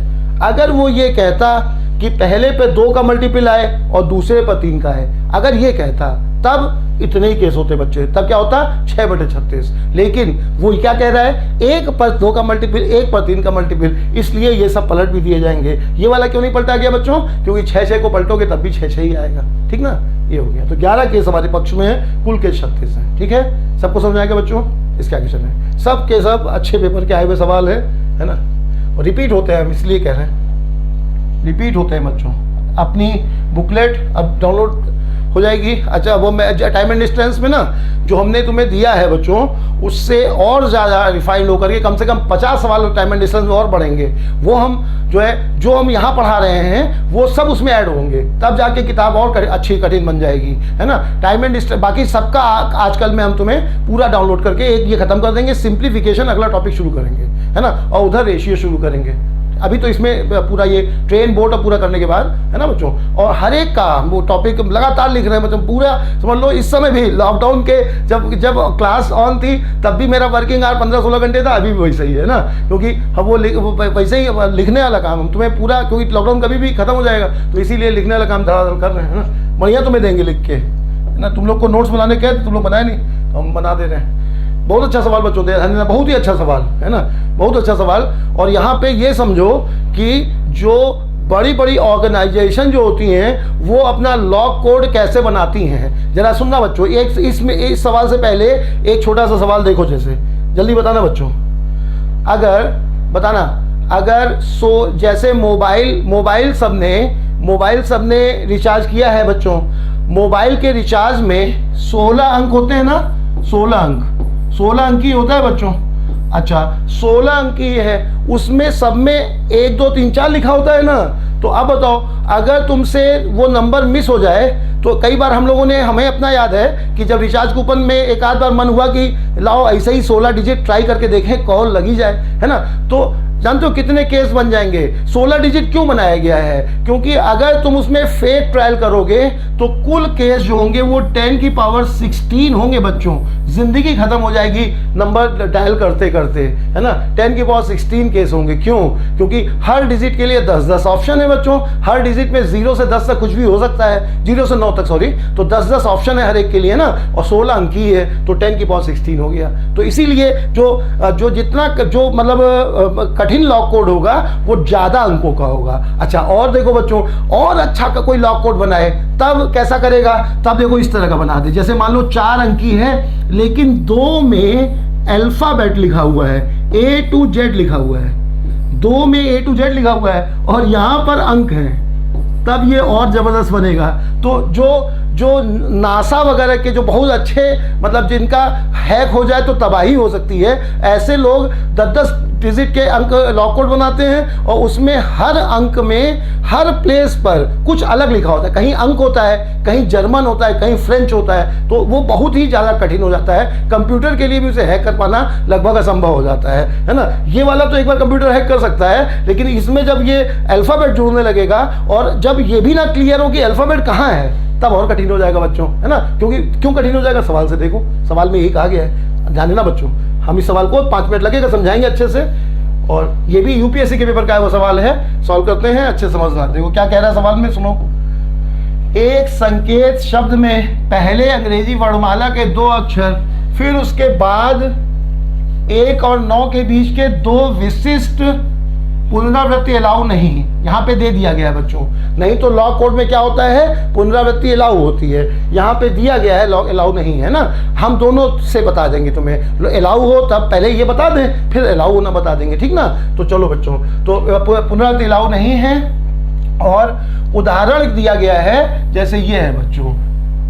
Speaker 1: अगर वो ये कहता कि पहले पे 2 का मल्टीपल आए और दूसरे पर 3 का है, अगर ये कहता तब इतने ही केस होते बच्चे, तब क्या होता? 6/36। लेकिन वो क्या कह रहा है? 1 पर 2 का मल्टीपल, 1 पर 3 का मल्टीपल, इसलिए ये सब पलट भी दिए जाएंगे। ये वाला क्यों नहीं पलटा गया बच्चों? क्योंकि 6 6 को पलटोगे तब भी 6 6 ही आएगा। ठीक ना, ये हो गया। तो 11 केस हमारे पक्ष में है, कुल केस 36 है। ठीक है, सबको समझ आएगा बच्चों? इसके आगे चलें। सब के सब अच्छे पेपर के आए हुए सवाल है ना, और रिपीट होते हैं, हम इसलिए कह रहे हैं रिपीट होते हैं बच्चों। अपनी बुकलेट अब डाउनलोड हो जाएगी। अच्छा, वो मैं टाइम एंड डिस्टेंस में ना जो हमने तुम्हें दिया है बच्चों, उससे और ज़्यादा रिफाइंड होकर के कम से कम 50 सवाल टाइम एंड डिस्टेंस में और बढ़ेंगे। वो हम जो हम यहाँ पढ़ा रहे हैं वो सब उसमें ऐड होंगे, तब जाके किताब और अच्छी कठिन बन जाएगी, है ना। टाइम एंड डिस्टेंस बाकी सबका आजकल में हम तुम्हें पूरा डाउनलोड करके एक ये खत्म कर देंगे, सिंप्लीफिकेशन अगला टॉपिक शुरू करेंगे, है ना, और उधर रेशियो शुरू करेंगे। अभी तो इसमें पूरा ये ट्रेन बोर्ड पूरा करने के बाद, है ना बच्चों, और हर एक का वो टॉपिक लगातार लिख रहे हैं मतलब पूरा। समझ लो इस समय भी लॉकडाउन के जब क्लास ऑन थी तब भी मेरा वर्किंग आवर 15-16 घंटे था, अभी भी वैसे ही है ना, क्योंकि हम वो वैसे ही लिखने वाला काम हम तुम्हें पूरा, क्योंकि लॉकडाउन कभी भी खत्म हो जाएगा तो इसीलिए लिखने वाला काम धड़ाधड़ कर रहे हैं ना। बढ़िया तुम्हें देंगे लिख के, है ना। तुम लोग को नोट्स बनाने के तुम लोग बनाए नहीं, तो हम बना दे रहे हैं। बहुत अच्छा सवाल बच्चों, बहुत ही अच्छा सवाल है ना, बहुत अच्छा सवाल। और यहाँ पे ये समझो कि जो बड़ी बड़ी ऑर्गेनाइजेशन जो होती हैं वो अपना लॉग कोड कैसे बनाती हैं, जरा सुनना बच्चों। इस सवाल से पहले एक छोटा सा सवाल देखो, जैसे जल्दी बताना बच्चों। अगर जैसे मोबाइल सबने रिचार्ज किया है बच्चों, मोबाइल के रिचार्ज में 16 अंक होते हैं ना, 16 अंक ही होता है बच्चों। अच्छा, 16 अंक ही है, उसमें सब में 1 2 3 4 लिखा होता है ना। तो अब बताओ, अगर तुमसे वो नंबर मिस हो जाए, तो कई बार हमें अपना याद है कि जब रिचार्ज कूपन में एक आध बार मन हुआ कि लाओ ऐसे ही 16 डिजिट ट्राई करके देखें, कॉल लगी जाए, है ना। तो जानते हो कितने केस बन जाएंगे? 16 डिजिट क्यों बनाया गया है? क्योंकि अगर तुम उसमें फेक ट्रायल करोगे तो कुल केस जो होंगे वो 10 की पावर 16 होंगे बच्चों। जिंदगी खत्म हो जाएगी नंबर डायल करते करते, है ना। 10 की पावर 16 केस होंगे। क्यों? क्योंकि हर डिजिट के लिए 10-10 ऑप्शन है बच्चों। हर डिजिट में 0 से 10 तक कुछ भी हो सकता है, 0 से 9 तक सॉरी, तो 10-10 ऑप्शन है हर एक के लिए ना, और 16 अंक ही है, तो 10 की पावर 16 हो गया। तो इसीलिए जो जितना जो मतलब कठिन लॉक कोड होगा वो ज्यादा अंकों का होगा। अच्छा, और देखो बच्चों, और अच्छा का कोई लॉक कोड बनाए तब कैसा करेगा? तब देखो इस तरह का बना दे, जैसे मान लो 4 अंकी है लेकिन 2 में अल्फाबेट लिखा हुआ है, A to Z लिखा हुआ है, 2 में A to Z लिखा हुआ है और यहां पर अंक है, तब ये और जबरदस्त बनेगा। तो जो नासा वगैरह के जो बहुत अच्छे मतलब जिनका हैक हो जाए तो तबाही हो सकती है, ऐसे लोग 10-10 डिजिट के अंक लॉक कोड बनाते हैं और उसमें हर अंक में हर प्लेस पर कुछ अलग लिखा होता है। कहीं अंक होता है, कहीं जर्मन होता है, कहीं फ्रेंच होता है, तो वो बहुत ही ज़्यादा कठिन हो जाता है। कंप्यूटर के लिए भी उसे हैक कर पाना लगभग असंभव हो जाता है ना। ये वाला तो एक बार कंप्यूटर हैक कर सकता है, लेकिन इसमें जब ये अल्फ़ाबेट जुड़ने लगेगा और जब ये भी ना क्लियर हो कि अल्फ़ाबेट कहाँ है, तब और कठिन हो जाएगा बच्चों, है ना। क्योंकि क्यों कठिन हो जाएगा, सवाल से देखो, सवाल में यही कहा गया है। ध्यान देना बच्चों, हम इस सवाल को 5 मिनट लगेगा समझाएंगे अच्छे से, और ये भी यूपीएससी के पेपर का है वो सवाल है, सॉल्व करते हैं, अच्छे समझना। देखो क्या कह रहा है सवाल में, सुनो। एक संकेत शब्द में पहले अंग्रेजी वर्णमाला के 2 अक्षर, फिर उसके बाद 1 और 9 के बीच के 2 विशिष्ट पुनरावृत्ति अलाउ नहीं, यहाँ पे दे दिया गया है बच्चों। नहीं तो लॉ कोड में क्या होता है, पुनरावृत्ति अलाउ होती है, यहाँ पे दिया गया है लॉ अलाउ नहीं है ना। हम दोनों से बता देंगे तुम्हें, अलाउ हो तब पहले ये बता दें, फिर अलाउ होना बता देंगे, ठीक ना। तो चलो बच्चों, तो पुनरावृत्ति अलाउ नहीं है, और उदाहरण दिया गया है जैसे ये है बच्चों।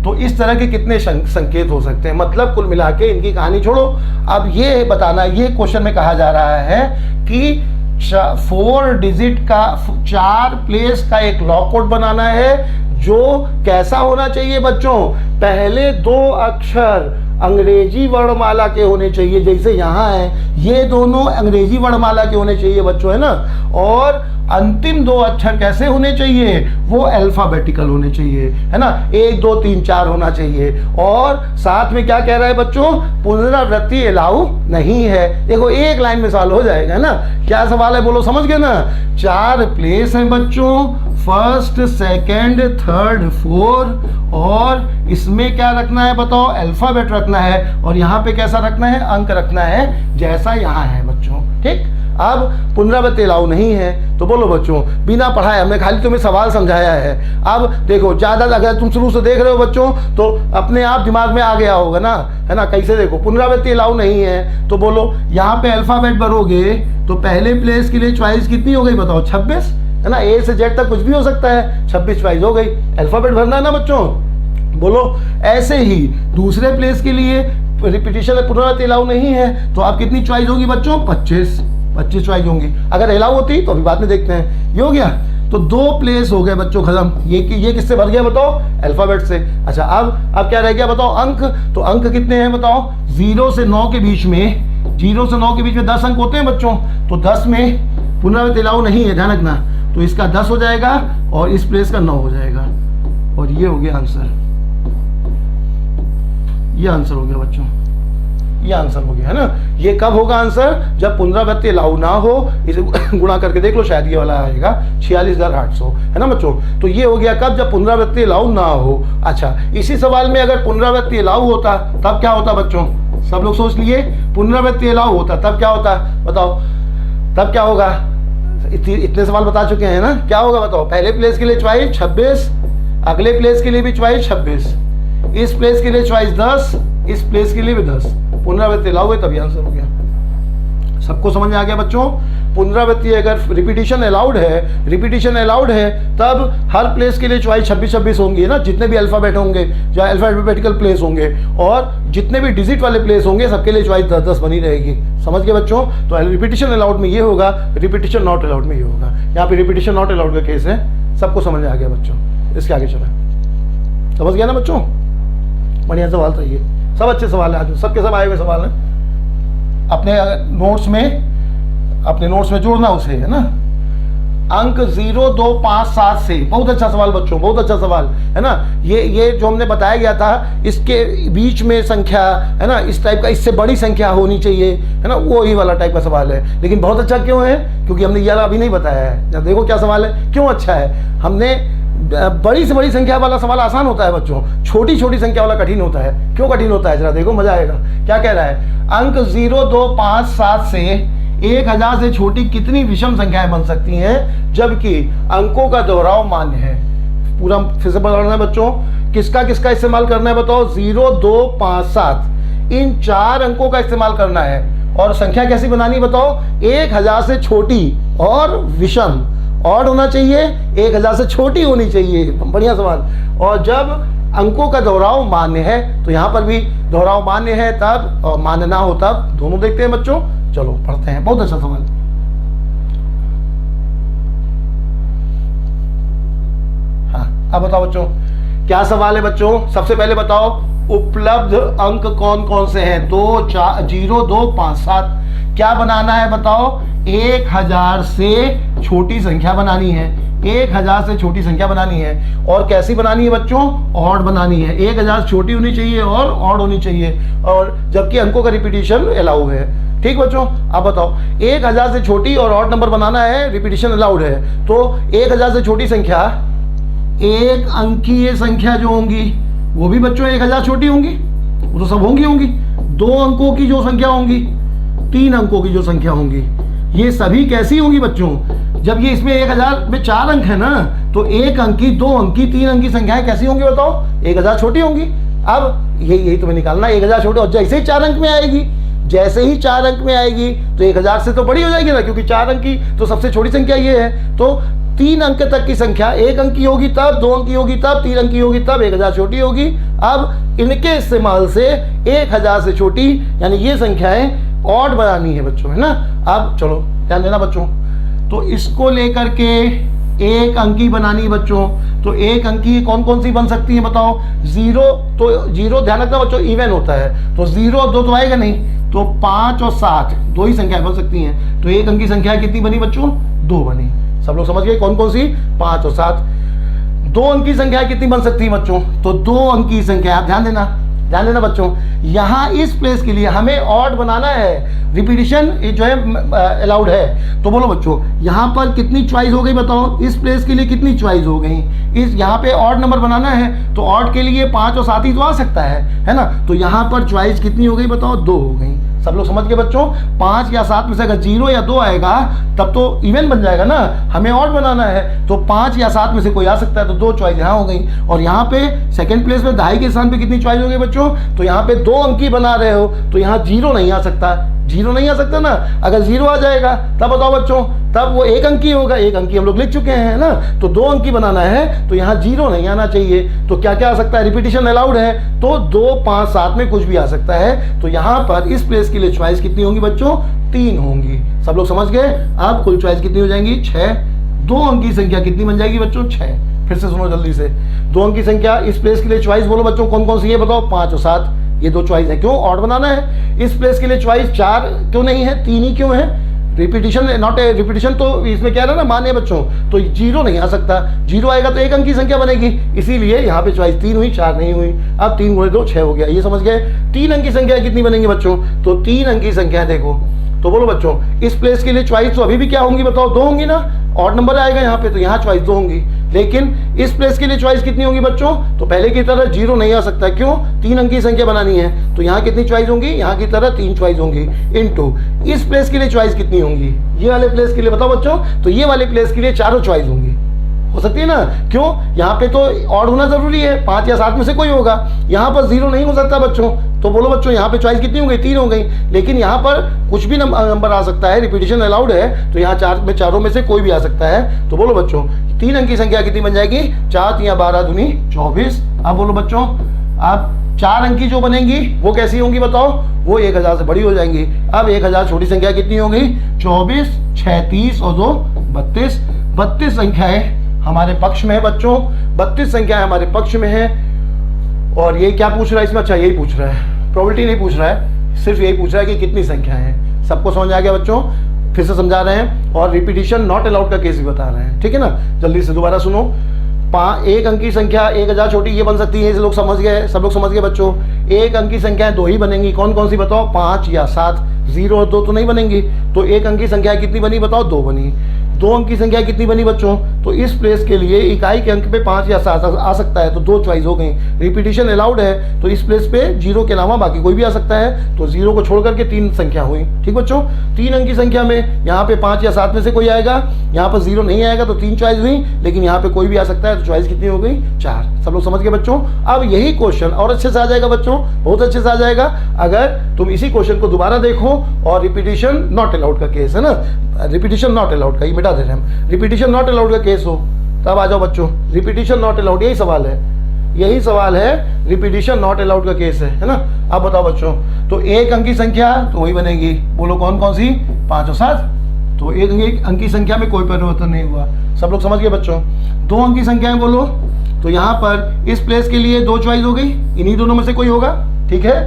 Speaker 1: तो इस तरह के कितने संकेत हो सकते हैं, मतलब कुल मिला के इनकी कहानी छोड़ो। अब ये बताना, ये क्वेश्चन में कहा जा रहा है कि 4 डिजिट का 4 प्लेस का एक लॉ कोड बनाना है, जो कैसा होना चाहिए बच्चों, पहले 2 अक्षर अंग्रेजी वर्णमाला के होने चाहिए, जैसे यहाँ है, ये दोनों अंग्रेजी वर्णमाला के होने चाहिए बच्चों, है ना। और अंतिम 2 अक्षर कैसे होने चाहिए, वो अल्फाबेटिकल होने चाहिए, है ना। 1 2 3 4 होना चाहिए। और साथ में क्या कह रहा है बच्चों, पुनरावृत्ति अलाउ नहीं है। देखो एक लाइन में सवाल हो जाएगा, है ना। क्या सवाल है बोलो, समझ गए ना। 4 प्लेस हैं बच्चों, फर्स्ट, सेकंड, थर्ड, 4, और इसमें क्या रखना है बताओ, अल्फाबेट रखना है, और यहाँ पे कैसा रखना है, अंक रखना है, जैसा यहाँ है बच्चों, ठीक। अब पुनरावृत्ति अलाउ नहीं है, तो बोलो बच्चों, बिना पढ़ाए हमने खाली तुम्हें सवाल समझाया है। अब देखो, ज़्यादा अगर तुम शुरू से देख रहे हो बच्चों, तो अपने आप दिमाग में आ गया होगा ना, है ना। कैसे, देखो पुनरावृत्ति अलाउ नहीं है, तो बोलो यहाँ पे अल्फाबेट भरोगे, तो पहले प्लेस के लिए चॉइस कितनी हो गई बताओ, 26, है ना। ए से जेड तक कुछ भी हो सकता है, 26 चॉइस हो गई, अल्फाबेट भरना है ना बच्चों। बोलो ऐसे ही दूसरे प्लेस के लिए रिपीटिशन पुनरावृत्ति अलाउ नहीं है, तो आप कितनी चॉइस होगी बच्चों, 25 चॉइस होंगी। अगर अलाउ होती तो अभी बाद में देखते हैं। ये हो गया, तो 2 प्लेस हो गए बच्चों खत्म। ये किससे भर गया बताओ, अल्फाबेट से। अच्छा, अब क्या रह गया बताओ, अंक। तो अंक कितने हैं बताओ, 0 से 9 के बीच में, 0 से 9 के बीच में 10 अंक होते हैं बच्चों। तो 10 में पुनरावृत्ति अलाउ नहीं है, ध्यान रखना। तो इसका 10 हो जाएगा और इस प्लेस का 9 हो जाएगा, और ये हो गया आंसर। ये आंसर हो गया बच्चों, ये आंसर हो गया, है ना। ये कब होगा आंसर, जब पुनरावृत्ति अलाउ ना हो। इसे गुणा करके देख लो, शायद ये वाला आएगा 46,800, है ना बच्चों। तो ये हो गया कब, जब पुनरावृत्ति अलाउ ना हो। अच्छा, इसी सवाल में अगर पुनरावृत्ति अलाउ होता तब क्या होता बच्चों, सब लोग सोच लिए। पुनरावृत्ति अलाउ होता तब क्या होता बताओ, तब क्या होगा। इतने सवाल बता चुके हैं ना, क्या होगा बताओ। पहले प्लेस के लिए चॉइस 26, अगले प्लेस के लिए भी चॉइस 26, इस प्लेस के लिए चॉइस 10, इस प्लेस के लिए भी 10। पुनरावृत्ति अलाउ है तभी आंसर हो गया। सबको समझ में आ गया बच्चों। पुनरावृत्ति अगर रिपीटिशन अलाउड है, तब हर प्लेस के लिए चॉइस 26 होंगी ना, जितने भी अल्फाबेट होंगे, जो अल्फाबेटिकल प्लेस होंगे, और जितने भी डिजिट वाले प्लेस होंगे, सबके लिए चॉइस 10 बनी रहेगी। समझ गए बच्चों। तो रिपीटिशन अलाउड में ये होगा, रिपीटिशन नॉट अलाउड में ये होगा। यहाँ पे रिपीटिशन नॉट अलाउड का केस है। सबको समझ में आ गया बच्चों, इसके आगे चला। समझ गया ना बच्चों, बढ़िया सवाल था ये, सब अच्छे सवाल है, आज सबके सब आए हुए सवाल हैं। अपने नोट्स में जोड़ना उसे, है ना। अंक 0 2 5 7 से, बहुत अच्छा सवाल बच्चों, बहुत अच्छा सवाल, है ना। ये जो हमने बताया गया था, इसके बीच में संख्या, है ना, इस टाइप का, इससे बड़ी संख्या होनी चाहिए, है ना, वो ही वाला टाइप का सवाल है। लेकिन बहुत अच्छा क्यों है, क्योंकि हमने ये अभी नहीं बताया है। जब देखो क्या सवाल है, क्यों अच्छा है। हमने बड़ी से बड़ी संख्या वाला सवाल आसान होता है बच्चों, छोटी छोटी संख्या वाला कठिन होता है। क्यों कठिन होता है, जरा देखो, मजा आएगा। क्या कह रहा है, अंक 0 2 5 7 से 1000 से छोटी कितनी विषम संख्याएं बन सकती हैं, जबकि अंकों का दोहराव मान्य है। पूरा फिर से बताना है बच्चों, किसका किसका इस्तेमाल करना है बताओ, 0 2 5 7, इन 4 अंकों का इस्तेमाल करना है। और संख्या कैसी बनानी बताओ, 1000 से छोटी और विषम, ऑड होना चाहिए, 1000 से छोटी होनी चाहिए। बढ़िया सवाल। और जब अंकों का दोहराव मान्य है, तो यहाँ पर भी दोहराव मान्य है तब, और मान्य ना हो तब। दोनों देखते हैं बच्चों, चलो पढ़ते हैं। बहुत अच्छा सवाल। हाँ, अब बताओ बच्चों, क्या सवाल है बच्चों। सबसे पहले बताओ, उपलब्ध अंक कौन कौन से हैं, 2 4 0 2 5 7। क्या बनाना है बताओ? 1000 से छोटी संख्या बनानी है, 1000 से छोटी संख्या बनानी है। और कैसी बनानी है बच्चों? ऑड बनानी है। 1000 छोटी होनी चाहिए और ऑड होनी चाहिए, और जबकि अंकों का रिपीटिशन अलाउ है। ठीक बच्चों, अब बताओ 1000 से छोटी और ऑड नंबर बनाना है, रिपीटिशन अलाउड है। तो 1000 से छोटी संख्या, एक अंकीय संख्या जो होंगी वो भी बच्चों 1000 छोटी होंगी, वो तो सब होंगी। 2 अंकों की जो संख्या होंगी, 3 अंकों की जो संख्या होंगी, ये सभी कैसी होंगी बच्चों? जब ये इसमें 1000 में 4 अंक है ना, तो 1 अंकी, 2 अंकी, 3 अंकी संख्याएं कैसी होंगी बताओ? 1000 छोटी होंगी। अब यही तुम्हें निकालना, 1000 छोटी, और जैसे ही 4 अंक में आएगी, जैसे ही 4 अंक में आएगी तो 1000 से तो बड़ी हो जाएगी ना, क्योंकि 4 अंक की तो सबसे छोटी संख्या ये है। तो 3 अंक तक की संख्या 1 अंक की होगी तब, 2 अंक की होगी तब, 3 अंक की होगी तब 1000 छोटी होगी। अब इनके इस्तेमाल से 1000 से छोटी यानी ये संख्याएं ऑड बनानी है बच्चों, है ना। अब चलो ध्यान देना बच्चों, तो इसको लेकर के 1 अंकी बनानी है बच्चों। तो 1 अंकी कौन कौन सी बन सकती है बताओ? 0, तो 0 ध्यान रखना बच्चों इवन होता है, तो 0 और 2 तो आएगा नहीं, तो 5 और 7 दो ही संख्याएं बन सकती हैं। तो 1 अंकी संख्या कितनी बनी बच्चों? 2 बनी। सब लोग समझ गए कौन कौन सी? 5 और 7। 2 अंकी संख्या कितनी बन सकती है बच्चों? तो 2 अंकी संख्या, आप ध्यान देना बच्चों, यहाँ इस प्लेस के लिए हमें ऑड बनाना है, रिपीटिशन जो है अलाउड है। तो बोलो बच्चों यहाँ पर कितनी चॉइस हो गई बताओ? इस प्लेस के लिए कितनी चॉइस हो गई? इस यहाँ पे ऑड नंबर बनाना है, तो ऑड के लिए 5 और 7 ही तो आ सकता है ना। तो यहाँ पर चॉइस कितनी हो गई बताओ? 2 हो गई। सब लोग समझ गए बच्चों? 5 या 7 में से अगर 0 या 2 आएगा तब तो इवन बन जाएगा ना, हमें ऑड बनाना है, तो 5 या 7 में से कोई आ सकता है, तो 2 चॉइस यहाँ हो गई। और यहाँ पे सेकंड प्लेस में दहाई के स्थान पे कितनी चॉइस हो गई बच्चों? तो यहाँ पे 2 अंकी बना रहे हो, तो यहाँ 0 नहीं आ सकता, 0 नहीं आ सकता ना। अगर 0 आ जाएगा तब बताओ बच्चों, तब वो 1 अंकी होगा, 1 अंकी हम लोग लिख चुके हैं ना। तो 2 अंकी बनाना है, तो यहाँ 0 नहीं आना चाहिए। तो क्या क्या आ सकता है? रिपीटिशन अलाउड है, तो 2, 5, 7 में कुछ भी आ सकता है। तो यहाँ पर इस प्लेस के लिए चॉइस कितनी होंगी बच्चों? 3 होंगी। सब लोग समझ गए? अब कुल चॉइस कितनी हो जाएंगी? 6। 2 अंकी संख्या कितनी बन जाएगी बच्चों? 6। फिर से सुनो जल्दी से, 2 अंकी संख्या इस प्लेस के लिए चॉइस बोलो बच्चों कौन कौन सी है बताओ? 5 और 7, ये 2 चॉइस है। क्यों? ऑड बनाना है। इस प्लेस के लिए चॉइस 4 क्यों नहीं है? 3 ही क्यों है? रिपीटिशन नॉट ए रिपीटिशन, तो इसमें क्या है ना, मान्य बच्चों, तो 0 नहीं आ सकता। 0 आएगा तो 1 अंक की संख्या बनेगी, इसीलिए यहाँ पे चॉइस 3 हुई, 4 नहीं हुई। अब 3 गुणे 2 6 हो गया, ये समझ गए? 3 अंक की संख्या कितनी बनेंगी बच्चों? तो 3 अंक की संख्या देखो, तो बोलो बच्चों इस प्लेस के लिए चॉइस तो अभी भी क्या होंगी बताओ? 2 होंगी ना, ऑड नंबर आएगा यहाँ पे, तो यहाँ चॉइस 2 होंगी। लेकिन इस प्लेस के लिए चॉइस कितनी होगी बच्चों? तो पहले की तरह 0 नहीं आ सकता। क्यों? 3 अंक की संख्या बनानी है, तो यहाँ कितनी चॉइस होंगी? यहाँ की तरह 3 चॉइस होंगी। इनटू इस प्लेस के लिए चॉइस कितनी होंगी? ये वाले प्लेस के लिए बताओ बच्चों, तो ये वाले प्लेस के लिए 4 चॉइस होंगी। हो सकती है ना। क्यों? यहाँ पे तो ऑड होना जरूरी है, 5 या 7 में से कोई होगा। यहाँ पर 0 नहीं हो सकता बच्चों, तो बोलो बच्चों यहाँ पे चॉइस कितनी हो गई? 3 हो गई। लेकिन यहाँ पर कुछ भी नंबर आ सकता है, रिपीटिशन अलाउड है, तो यहाँ 4 में चारों में से कोई भी आ सकता है। तो बोलो बच्चों 3 अंक की संख्या कितनी बन जाएगी? 4 या 12 दूनी 24। अब बोलो बच्चों, अब 4 अंक की जो बनेंगी वो कैसी होंगी बताओ? वो 1000 से बड़ी हो जाएंगी। अब 1000 छोटी संख्या कितनी होगी? 24, 6 30 और 2 32। 32 संख्याएं हमारे पक्ष में है बच्चों, 32 संख्याएं हमारे पक्ष में है। और ये क्या पूछ रहा है इसमें? अच्छा यही पूछ रहा है, प्रोबेबिलिटी नहीं पूछ रहा है, सिर्फ यही पूछ रहा है कि कितनी संख्या है। सबको समझ आ गया बच्चों? फिर से समझा रहे हैं, और रिपीटिशन नॉट अलाउड का केस भी बता रहे हैं, ठीक है ना। जल्दी से दोबारा सुनो। 1 अंक की संख्या 1000 छोटी ये बन सकती है, लोग समझ गए? सब लोग समझ गए बच्चों? 1 अंक की संख्याएं 2 ही बनेंगी, कौन कौन सी बताओ? 5 या 7। 0 और 2 तो नहीं बनेंगी, तो 1 अंक की संख्या कितनी बनी बताओ? 2 बनी। 2 अंक की संख्या कितनी बनी बच्चों? तो इस प्लेस के लिए इकाई के अंक पे 5 या 7 आ सकता है, तो 2 चॉइस हो गई। रिपीटिशन अलाउड है, तो इस प्लेस पे 0 के अलावा बाकी कोई भी आ सकता है, तो 0 को छोड़ करके 3 संख्या हुई। ठीक बच्चों? 3 अंक की संख्या में यहाँ पे 5 या 7 में से कोई आएगा, यहाँ पर 0 नहीं आएगा तो 3 चॉइस हुई, लेकिन यहाँ पे कोई भी आ सकता है, तो चॉइस कितनी हो गई? 4। सब लोग समझ गए बच्चों? अब यही क्वेश्चन और अच्छे से आ जाएगा बच्चों, बहुत अच्छे से आ जाएगा अगर तुम इसी क्वेश्चन को दोबारा देखो। और रिपीटिशन नॉट अलाउड का केस है ना, रिपीटिशन नॉट अलाउड का, ये मिटा दे रहे हैं हम। रिपीटिशन नॉट अलाउड का केस हो तब आ जाओ बच्चों, रिपीटिशन नॉट अलाउड, यही सवाल है, यही सवाल है, रिपीटिशन नॉट अलाउड का केस है ना। अब बताओ बच्चों, तो 1 अंक की संख्या तो वही बनेगी, बोलो कौन कौन सी? 5 और 7। तो 1 अंक की संख्या में कोई परिवर्तन नहीं हुआ। सब लोग समझ गए बच्चों? 2 अंक की संख्याएं बोलो, तो यहाँ पर इस प्लेस के लिए 2 चॉइस हो गई, इन्हीं दोनों में से कोई होगा, ठीक है।